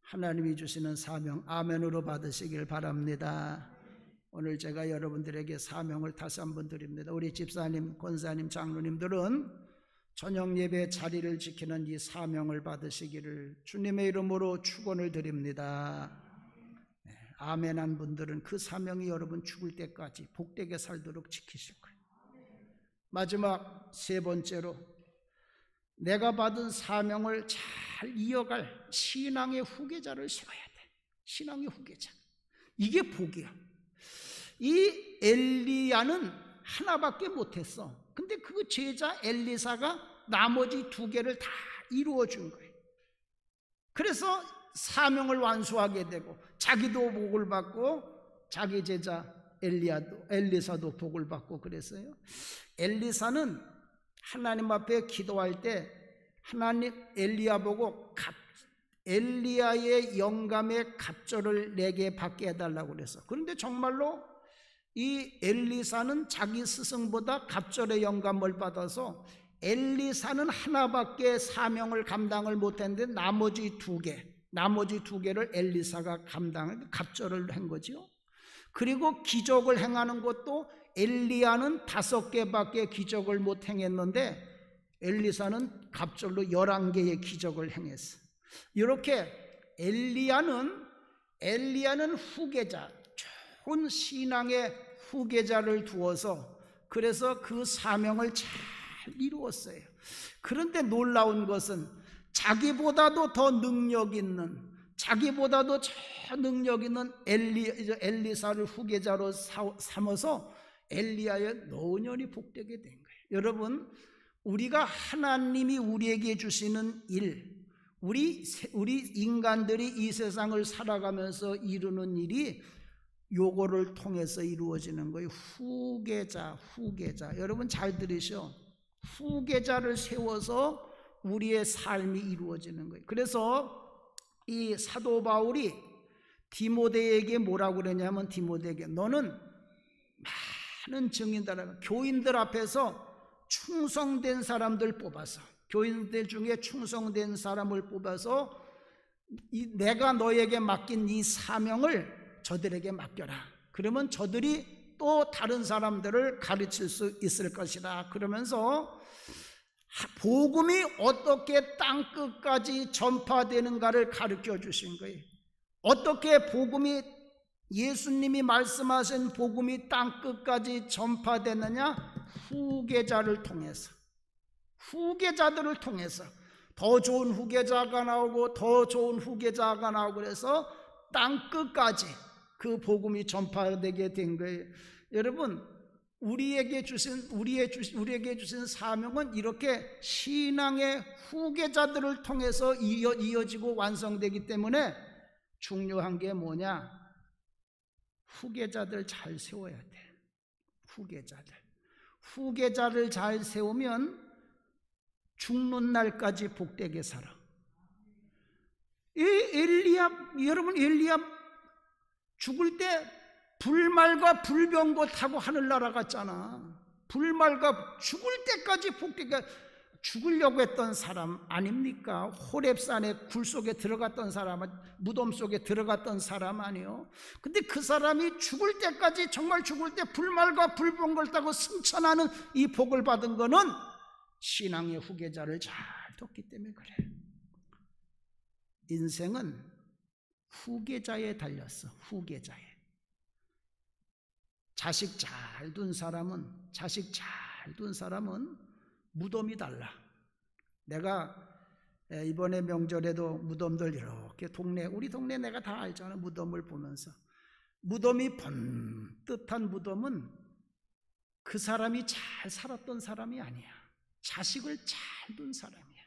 하나님이 주시는 사명 아멘으로 받으시길 바랍니다. 오늘 제가 여러분들에게 사명을 다시 한번 드립니다. 우리 집사님, 권사님, 장로님들은 저녁 예배 자리를 지키는 이 사명을 받으시기를 주님의 이름으로 축원을 드립니다. 아멘한 분들은 그 사명이 여러분 죽을 때까지 복되게 살도록 지키실 거예요. 마지막 3번째로, 내가 받은 사명을 잘 이어갈 신앙의 후계자를 세워야 돼. 신앙의 후계자, 이게 복이야. 이 엘리야는 하나밖에 못했어. 근데 그 제자 엘리사가 나머지 2개를 다 이루어 준 거예요. 그래서 사명을 완수하게 되고 자기도 복을 받고 자기 제자 엘리사도 복을 받고 그랬어요. 엘리사는 하나님 앞에 기도할 때 하나님 엘리야 보고 엘리야의 영감의 갑절을 내게 받게 해달라고 그랬어. 그런데 정말로 이 엘리사는 자기 스승보다 갑절의 영감을 받아서 엘리사는 하나밖에 사명을 감당을 못했는데 나머지 2개를 엘리사가 갑절을 한 거죠. 그리고 기적을 행하는 것도 엘리야는 5개밖에 기적을 못 행했는데 엘리사는 갑절로 11개의 기적을 행했어. 이렇게 엘리야는 후계자, 좋은 신앙의 후계자를 두어서 그래서 그 사명을 잘 이루었어요. 그런데 놀라운 것은 자기보다도 더 능력 있는, 자기보다도 저 능력 있는 엘리사를 후계자로 삼아서 엘리야의 노년이 복되게 된 거예요. 여러분, 우리가 하나님이 우리에게 주시는 일, 우리 인간들이 이 세상을 살아가면서 이루는 일이 요거를 통해서 이루어지는 거예요. 후계자. 여러분 잘 들으셔. 후계자를 세워서 우리의 삶이 이루어지는 거예요. 그래서 이 사도 바울이 디모데에게 뭐라고 그러냐면, 디모데에게 너는 많은 증인들, 교인들 앞에서 충성된 사람들 뽑아서, 교인들 중에 충성된 사람을 뽑아서 내가 너에게 맡긴 이 사명을 저들에게 맡겨라. 그러면 저들이 또 다른 사람들을 가르칠 수 있을 것이다. 그러면서 복음이 어떻게 땅끝까지 전파되는가를 가르쳐 주신 거예요. 어떻게 복음이, 예수님이 말씀하신 복음이 땅끝까지 전파되느냐? 후계자를 통해서, 후계자들을 통해서. 더 좋은 후계자가 나오고 더 좋은 후계자가 나오고 그래서 땅끝까지 그 복음이 전파되게 된 거예요. 여러분, 우리에게 주신 사명은 이렇게 신앙의 후계자들을 통해서 이어지고 완성되기 때문에 중요한 게 뭐냐? 후계자들 잘 세워야 돼. 후계자를 잘 세우면 죽는 날까지 복되게 살아. 여러분, 엘리야 죽을 때 불말과 불병거 타고 하늘나라 갔잖아. 불말과 죽을 때까지 복되게, 죽으려고 했던 사람 아닙니까? 호렙산에 굴 속에 들어갔던 사람, 무덤 속에 들어갔던 사람 아니요? 근데 그 사람이 죽을 때까지, 정말 죽을 때 불말과 불병거를 타고 승천하는 이 복을 받은 거는 신앙의 후계자를 잘 뒀기 때문에 그래. 인생은 후계자에 달렸어. 후계자에. 자식 잘 둔 사람은 무덤이 달라. 내가 이번에 명절에도 무덤들 이렇게 우리 동네 내가 다 알잖아. 무덤을 보면서 무덤이 번듯한 무덤은 그 사람이 잘 살았던 사람이 아니야. 자식을 잘 둔 사람이야.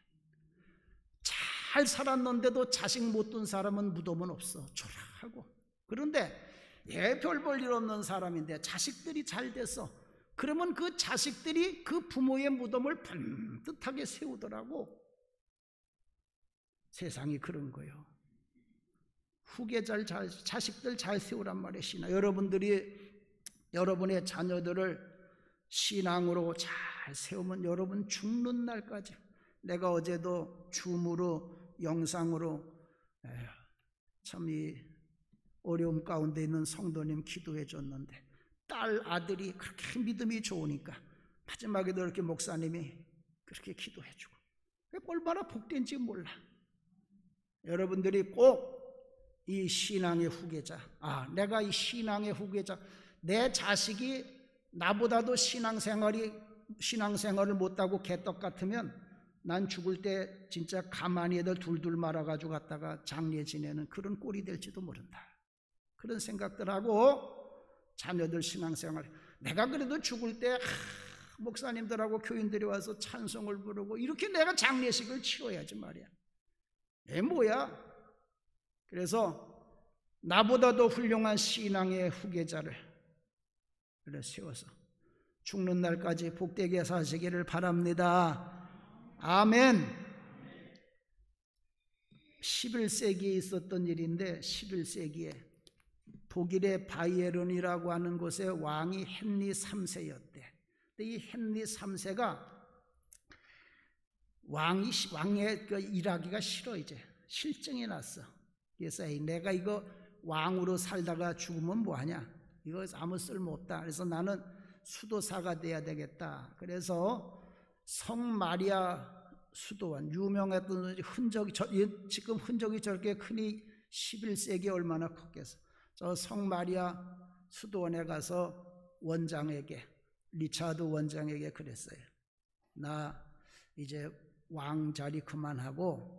잘 살았는데도 자식 못 둔 사람은 무덤은 없어. 초라하고. 그런데 별 볼 일 없는 사람인데 자식들이 잘 돼서, 그러면 그 자식들이 그 부모의 무덤을 번듯하게 세우더라고. 세상이 그런 거예요. 자식들 잘 세우란 말이에요. 신앙. 여러분의 자녀들을 신앙으로 잘 세우면 여러분 죽는 날까지. 내가 어제도 줌으로 영상으로 참 이 어려움 가운데 있는 성도님 기도해 줬는데, 딸 아들이 그렇게 믿음이 좋으니까 마지막에도 이렇게 목사님이 그렇게 기도해 주고, 얼마나 복된지 몰라. 여러분들이 꼭 이 신앙의 후계자, 내가 이 신앙의 후계자, 내 자식이 나보다도 신앙생활을 못하고 개떡 같으면 난 죽을 때 진짜 가만히 애들 둘둘 말아가지고 갔다가 장례 지내는 그런 꼴이 될지도 모른다. 그런 생각들하고 자녀들 신앙생활, 내가 그래도 죽을 때 목사님들하고 교인들이 와서 찬송을 부르고 이렇게 내가 장례식을 치러야지 말이야. 뭐야? 그래서 나보다도 훌륭한 신앙의 후계자를 세워서 죽는 날까지 복되게 사시기를 바랍니다. 아멘. 11세기에 있었던 일인데, 11세기에 독일의 바이에른이라고 하는 곳의 왕이 헨리 3세였대. 근데 이 헨리 3세가 왕의 일하기가 싫어. 이제 실증이 났어. 그래서 내가 이거 왕으로 살다가 죽으면 뭐하냐, 이거 아무 쓸모없다. 그래서 나는 수도사가 돼야 되겠다. 그래서 성마리아 수도원, 유명했던 흔적이, 지금 흔적이 저렇게 크니 11세기에 얼마나 컸겠어. 저 성마리아 수도원에 가서 원장에게, 리차드 원장에게 그랬어요. 나 이제 왕 자리 그만하고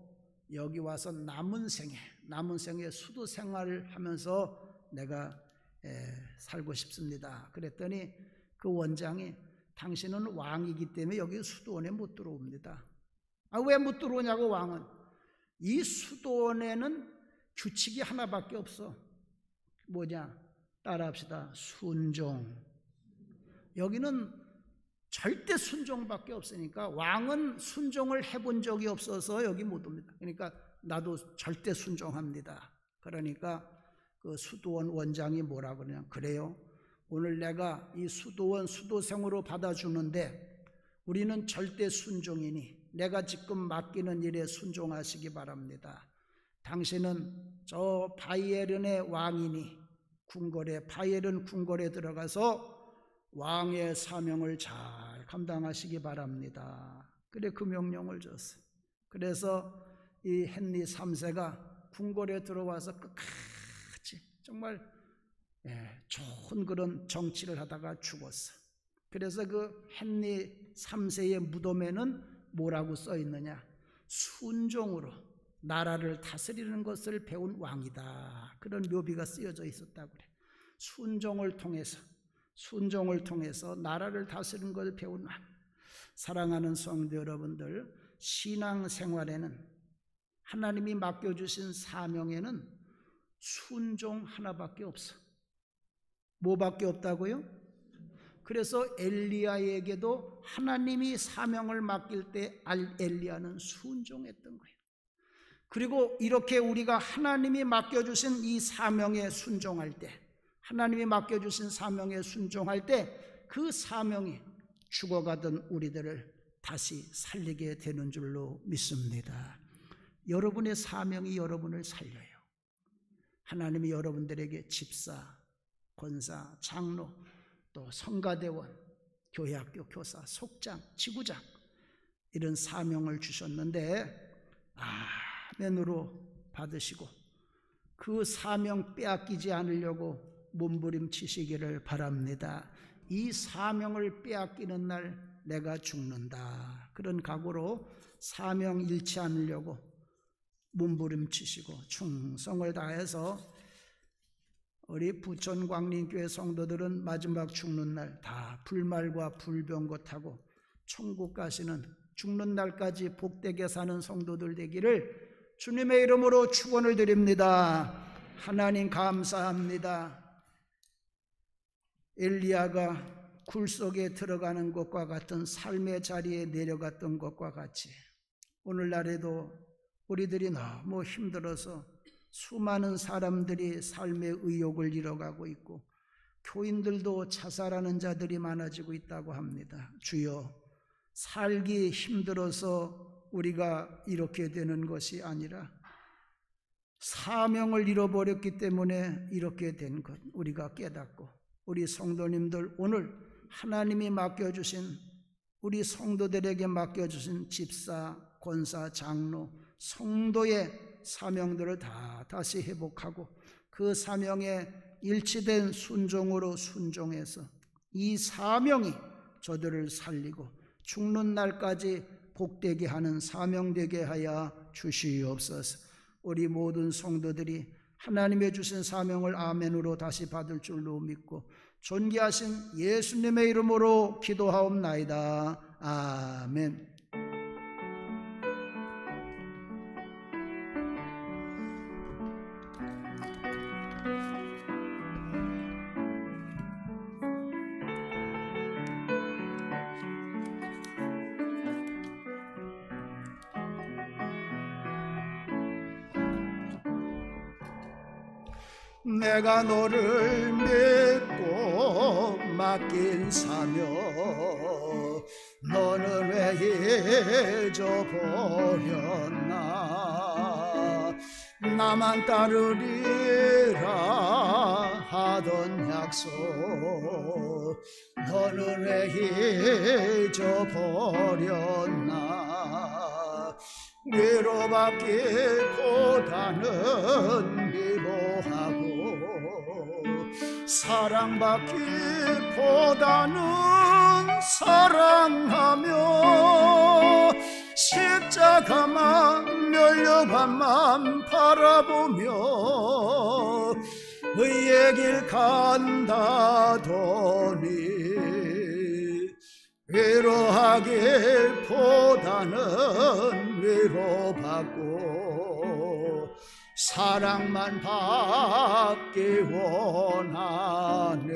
여기 와서 남은 생에 수도 생활을 하면서 내가 살고 싶습니다. 그랬더니 그 원장이, 당신은 왕이기 때문에 여기 수도원에 못 들어옵니다. 왜 못 들어오냐고. 왕은, 이 수도원에는 규칙이 하나밖에 없어. 뭐냐? 따라합시다. 순종. 여기는 절대 순종밖에 없으니까 왕은 순종을 해본 적이 없어서 여기 못 옵니다. 그러니까 나도 절대 순종합니다. 그러니까 그 수도원 원장이 뭐라 그러냐, 그래요, 오늘 내가 이 수도원 수도생으로 받아주는데 우리는 절대 순종이니 내가 지금 맡기는 일에 순종하시기 바랍니다. 당신은 저 바이에른의 왕이니 바이에른 궁궐에 들어가서 왕의 사명을 잘 감당하시기 바랍니다. 그래 그 명령을 줬어요. 그래서 이 헨리 3세가 궁궐에 들어와서 끝까지 정말 좋은 그런 정치를 하다가 죽었어. 그래서 그 헨리 3세의 무덤에는 뭐라고 써 있느냐? 순종으로 나라를 다스리는 것을 배운 왕이다. 그런 묘비가 쓰여져 있었다고 그래. 순종을 통해서 나라를 다스리는 것을 배운 왕. 사랑하는 성도 여러분들, 신앙생활에는 하나님이 맡겨주신 사명에는 순종 하나밖에 없어. 뭐밖에 없다고요? 그래서 엘리야에게도 하나님이 사명을 맡길 때 엘리야는 순종했던 거예요. 그리고 이렇게 우리가 하나님이 맡겨주신 이 사명에 순종할 때, 하나님이 맡겨주신 사명에 순종할 때 그 사명이 죽어가던 우리들을 다시 살리게 되는 줄로 믿습니다. 여러분의 사명이 여러분을 살려요. 하나님이 여러분들에게 집사, 권사, 장로, 또 성가대원, 교회학교 교사, 속장, 지구장 이런 사명을 주셨는데 아멘으로 받으시고 그 사명 빼앗기지 않으려고 몸부림치시기를 바랍니다. 이 사명을 빼앗기는 날 내가 죽는다. 그런 각오로 사명 잃지 않으려고 몸부림치시고 충성을 다해서 우리 부천 광림교회 성도들은 마지막 죽는 날 다 불말과 불병거 타고 천국 가시는 죽는 날까지 복되게 사는 성도들 되기를 주님의 이름으로 축원을 드립니다. 하나님 감사합니다. 엘리야가 굴 속에 들어가는 것과 같은 삶의 자리에 내려갔던 것과 같이 오늘날에도 우리들이 너무 힘들어서 수많은 사람들이 삶의 의욕을 잃어가고 있고 교인들도 자살하는 자들이 많아지고 있다고 합니다. 주여, 살기 힘들어서 우리가 이렇게 되는 것이 아니라 사명을 잃어버렸기 때문에 이렇게 된 것 우리가 깨닫고 우리 성도님들 오늘 하나님이 맡겨주신 우리 성도들에게 맡겨주신 집사, 권사, 장로, 성도의 사명들을 다 다시 회복하고 그 사명에 일치된 순종으로 순종해서 이 사명이 저들을 살리고 죽는 날까지 복되게 하는 사명되게 하여 주시옵소서. 우리 모든 성도들이 하나님의 주신 사명을 아멘으로 다시 받을 줄로 믿고 존귀하신 예수님의 이름으로 기도하옵나이다. 아멘. 내가 너를 믿고 맡긴 사명 너는 왜 잊어버렸나. 나만 따르리라 하던 약속 너는 왜 잊어버렸나. 위로받기보다는 미워하고 사랑받기보다는 사랑하며 십자가만 멸려감만 바라보며 의의 길 간다더니 위로하기보다는 위로받고 사랑만 받기 원하네.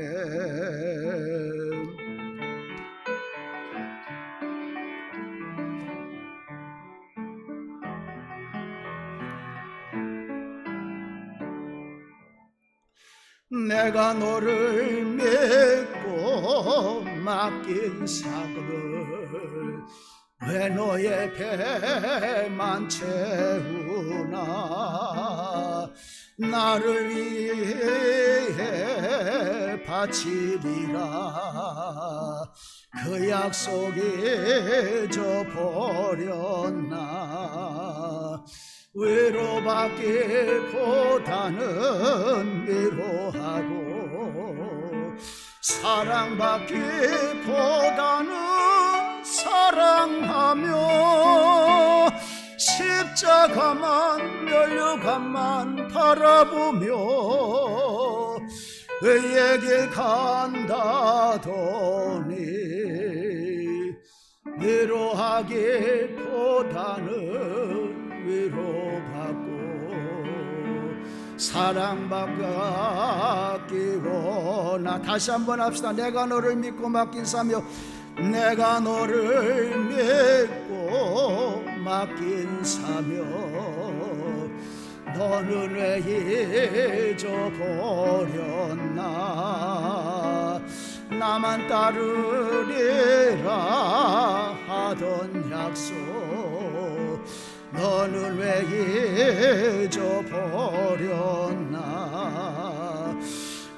내가 너를 믿고 맡긴 사역을 왜 너의 배만 채우나 나를 위해 바치리라 그 약속이 잊어버렸나 위로받기보다는 위로하고 사랑받기보다는 사랑하며 십자가만 면류관만 바라보며 의의 길 간다더니 위로하기보다는 위로받고 사랑받기 원하. 다시 한번 합시다. 내가 너를 믿고 맡긴 사며 내가 너를 믿고 맡긴 사며 너는 왜 잊어버렸나 나만 따르리라 하던 약속 너는 왜 잊어버렸나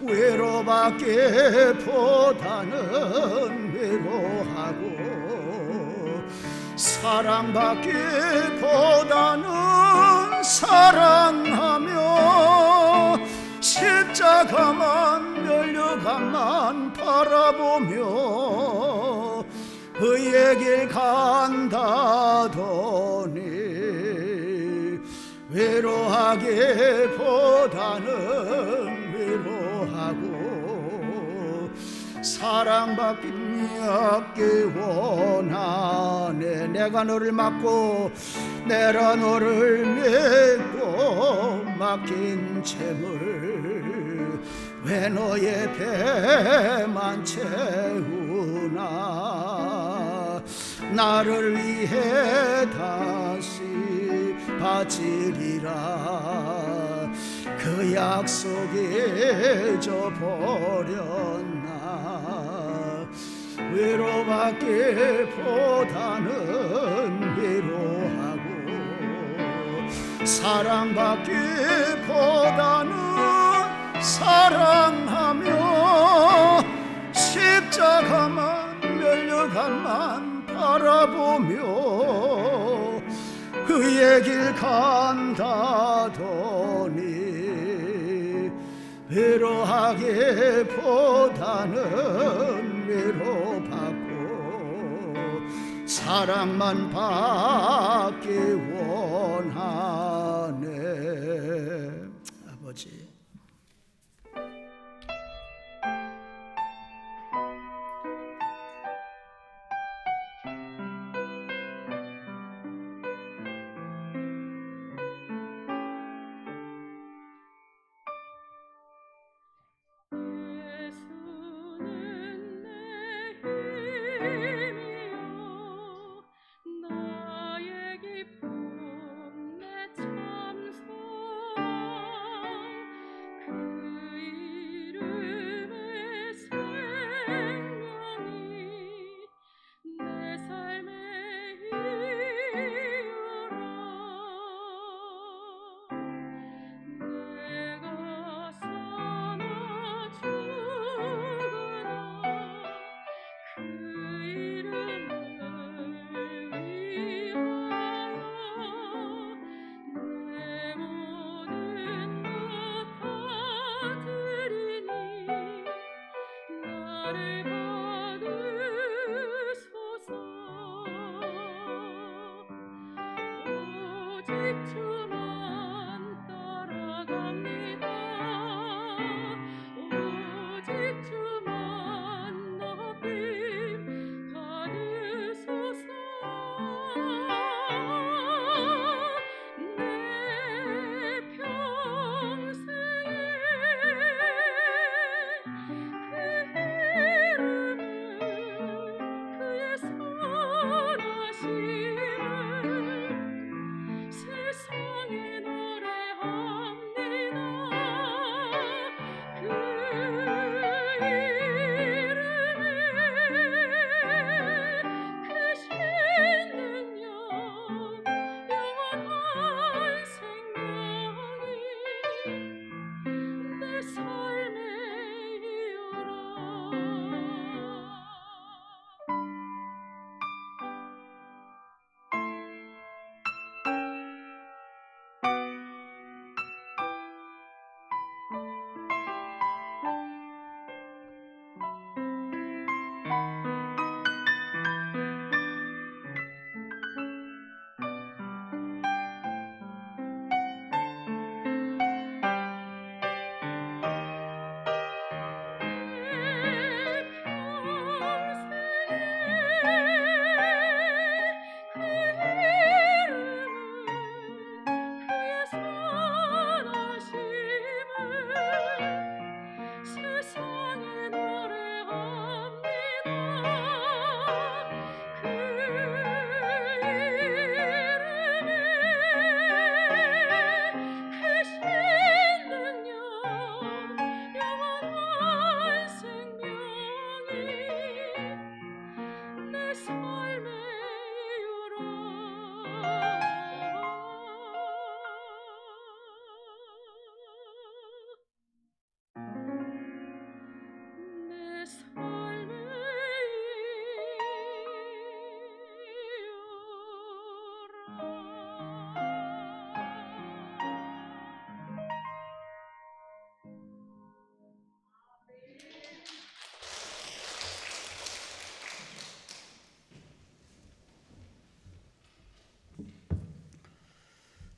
위로받기보다는 위로하고 사랑받기보다는 사랑하며 십자가만 면류관만 바라보며 의의 길 간다더니 위로하기보다는 위로하고 사랑받기 원하네. 내가 너를 맡고 내가 너를 믿고 맡긴 재물 왜 너의 배만 채우나 나를 위해 다시 바치리라 그 약속이 잊어버렸나 위로받기보다는 위로하고 사랑받기보다는 사랑하며 십자가만 면류관만 바라보며 그의 길 간다더니 위로하기보다는 위로받고 사랑만 받기 원하네. 아버지 세상에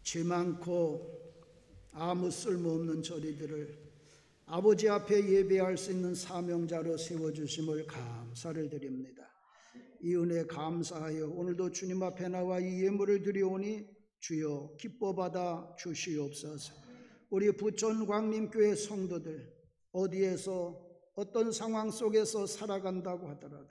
죄 많고 아무 쓸모없는 저희들을 아버지 앞에 예배할 수 있는 사명자로 세워주심을 감사를 드립니다. 이 은혜 감사하여 오늘도 주님 앞에 나와 이 예물을 드리오니 주여 기뻐 받아 주시옵소서. 우리 부천 광림교회 성도들 어디에서 어떤 상황 속에서 살아간다고 하더라도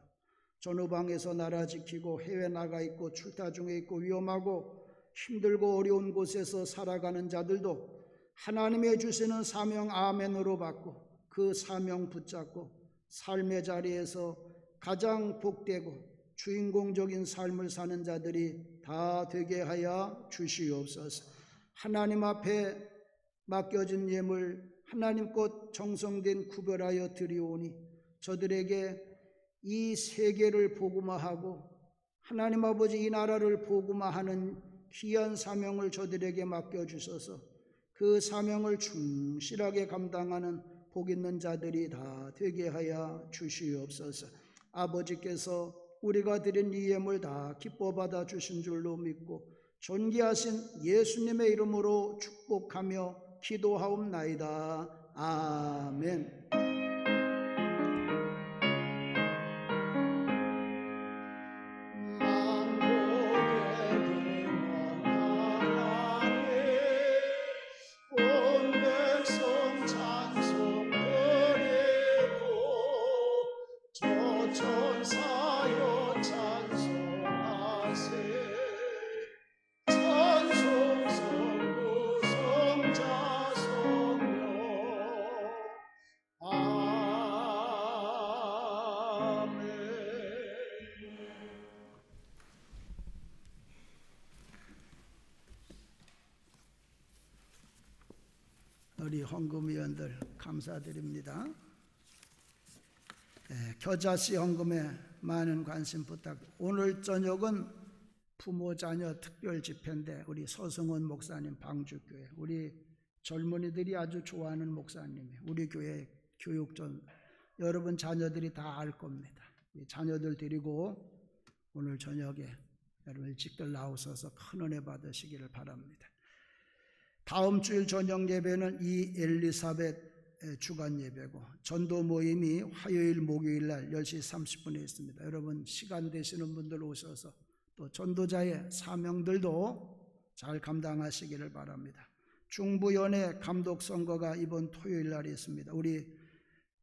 전후방에서 나라 지키고 해외 나가 있고 출타 중에 있고 위험하고 힘들고 어려운 곳에서 살아가는 자들도 하나님의 주시는 사명 아멘으로 받고 그 사명 붙잡고 삶의 자리에서 가장 복되고 주인공적인 삶을 사는 자들이 다 되게 하여 주시옵소서. 하나님 앞에 맡겨진 예물 하나님 것 정성된 구별하여 드리오니 저들에게 이 세계를 복음화하고 하나님 아버지 이 나라를 복음화하는 귀한 사명을 저들에게 맡겨주셔서 그 사명을 충실하게 감당하는 복 있는 자들이 다 되게 하여 주시옵소서. 아버지께서 우리가 드린 이 예물 다 기뻐 받아 주신 줄로 믿고 존귀하신 예수님의 이름으로 축복하며 기도하옵나이다. 아멘. 우리 헌금위원들 감사드립니다. 겨자씨 헌금에 많은 관심 부탁. 오늘 저녁은 부모 자녀 특별 집회인데 우리 서승원 목사님 방주교회 우리 젊은이들이 아주 좋아하는 목사님이 우리 교회 교육전 여러분 자녀들이 다 알 겁니다. 자녀들 데리고 오늘 저녁에 여러분 일찍들 나오셔서 큰 은혜 받으시기를 바랍니다. 다음 주일 저녁 예배는 이 엘리사벳 주간 예배고 전도 모임이 화요일 목요일 날 10시 30분에 있습니다. 여러분 시간 되시는 분들 오셔서 또 전도자의 사명들도 잘 감당하시기를 바랍니다. 중부연회 감독 선거가 이번 토요일 날에 있습니다. 우리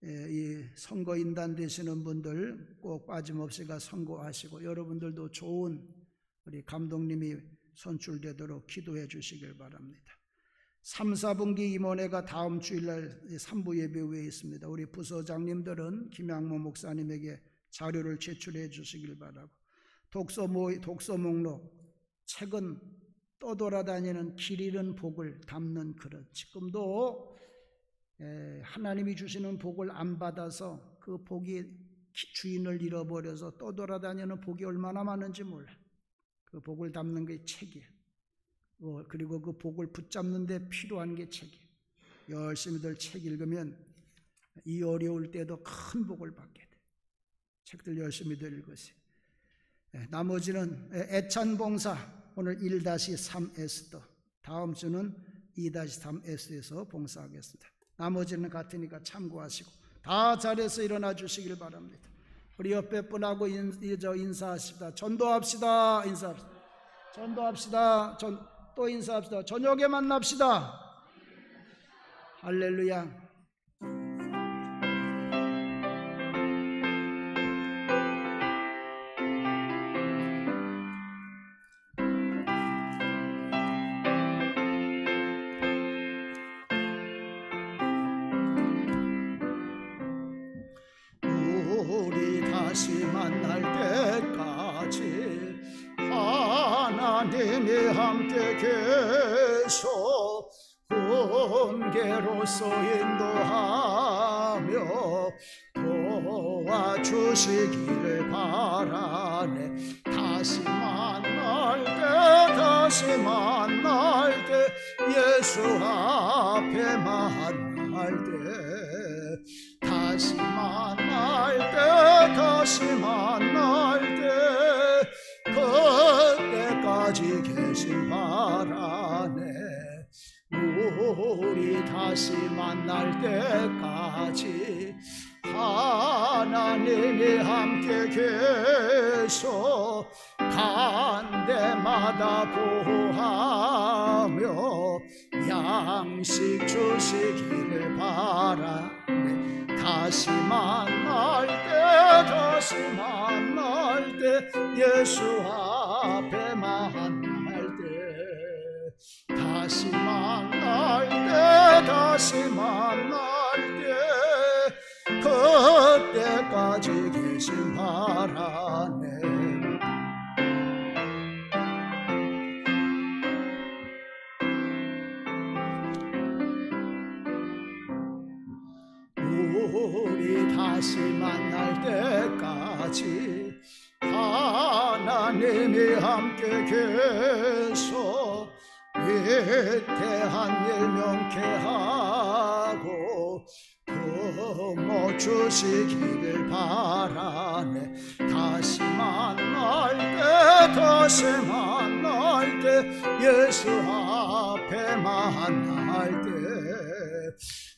이 선거인단 되시는 분들 꼭 빠짐없이 선거하시고 여러분들도 좋은 우리 감독님이 선출되도록 기도해 주시길 바랍니다. 3, 4분기 임원회가 다음 주일날 3부 예배 후에 있습니다. 우리 부서장님들은 김양모 목사님에게 자료를 제출해 주시길 바라고 독서 목록 책은 떠돌아다니는 길 잃은 복을 담는 그릇 지금도 하나님이 주시는 복을 안 받아서 그 복이 주인을 잃어버려서 떠돌아다니는 복이 얼마나 많은지 몰라. 그 복을 담는 게 책이에요. 그리고 그 복을 붙잡는 데 필요한 게 책이에요. 열심히들 책 읽으면 이 어려울 때도 큰 복을 받게 돼. 책들 열심히들 읽으세요. 나머지는 애찬봉사 오늘 1-3 에스더 다음 주는 2-3 에스에서 봉사하겠습니다. 나머지는 같으니까 참고하시고 다 잘해서 일어나 주시길 바랍니다. 우리 옆에 분하고 인사하십시다. 전도합시다. 인사합시다. 전도합시다. 또 인사합시다. 저녁에 만납시다. 할렐루야. 우리 다시 만날 때까지 하나님이 함께 계셔 훈계로서 인도하며 도와주시기를 바라네. 다시 만날 때 예수 앞에 만날 때 다시 만날 때 그때까지 계신 바라네. 우리 다시 만날 때까지 하나님이 함께 계셔 간 데마다 보호하며 양식 주시기를 바라네. 다시 만날 때 예수 앞에 만날 때 다시 만날 때 그때까지 계신 바라네. 우리 다시 만날 때까지 하나님이 함께 계셔 위대한 일 명쾌하고 부모 주시기를 바라네. 다시 만날 때 예수 앞에 만날 때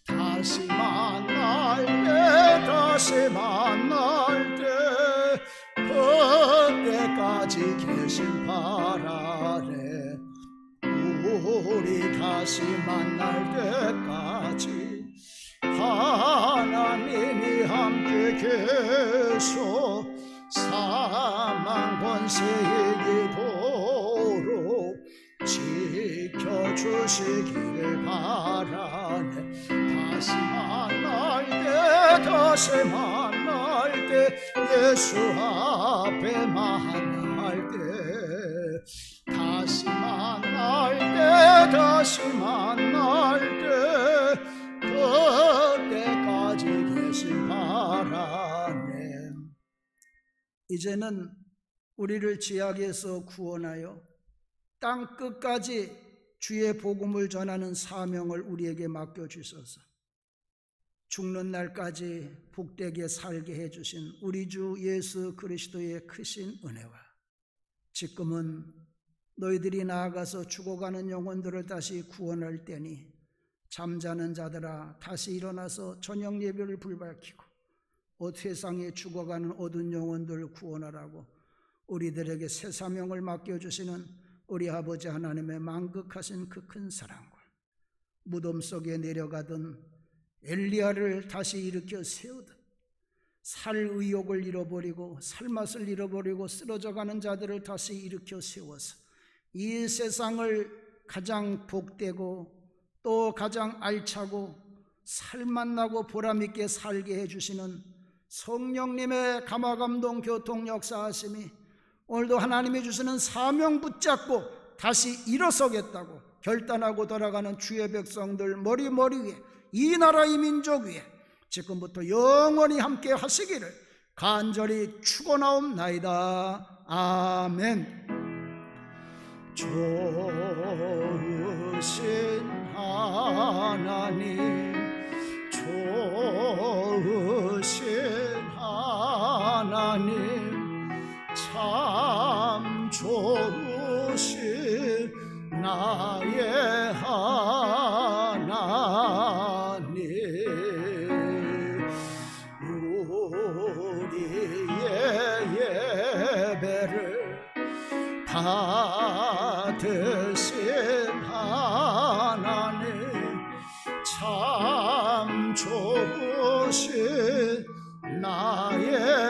다시 만날 때 그때까지 계신 바라네. 우리 다시 만날 때까지 하나님이 함께 계셔 사망 권세 이기도록 지켜주시기를 바라네. 다시 만날 때 예수 앞에 만날 때 다시 만날 때 그때까지 계신 바라네. 이제는 우리를 죄악에서 구원하여 땅 끝까지 주의 복음을 전하는 사명을 우리에게 맡겨주셔서 죽는 날까지 복되게 살게 해주신 우리 주 예수 그리스도의 크신 은혜와 지금은 너희들이 나아가서 죽어가는 영혼들을 다시 구원할 때니 잠자는 자들아 다시 일어나서 저녁 예배를 불밝히고 세상에 죽어가는 어두운 영혼들을 구원하라고 우리들에게 새 사명을 맡겨주시는 우리 아버지 하나님의 만극하신 그 큰 사랑과 무덤 속에 내려가던 엘리야를 다시 일으켜 세우듯 살 의욕을 잃어버리고 살맛을 잃어버리고 쓰러져가는 자들을 다시 일으켜 세워서 이 세상을 가장 복되고 또 가장 알차고 살맛나고 보람있게 살게 해주시는 성령님의 감화감동 교통 역사하심이 오늘도 하나님이 주시는 사명 붙잡고 다시 일어서겠다고 결단하고 돌아가는 주의 백성들 머리 위에 이 나라 이 민족 위에 지금부터 영원히 함께 하시기를 간절히 축원하옵나이다. 아멘. 좋으신 하나님 좋으신 하나님 참 좋으신 나의 하나님 우리의 예배를 받으신 하나님 참 좋으신 나의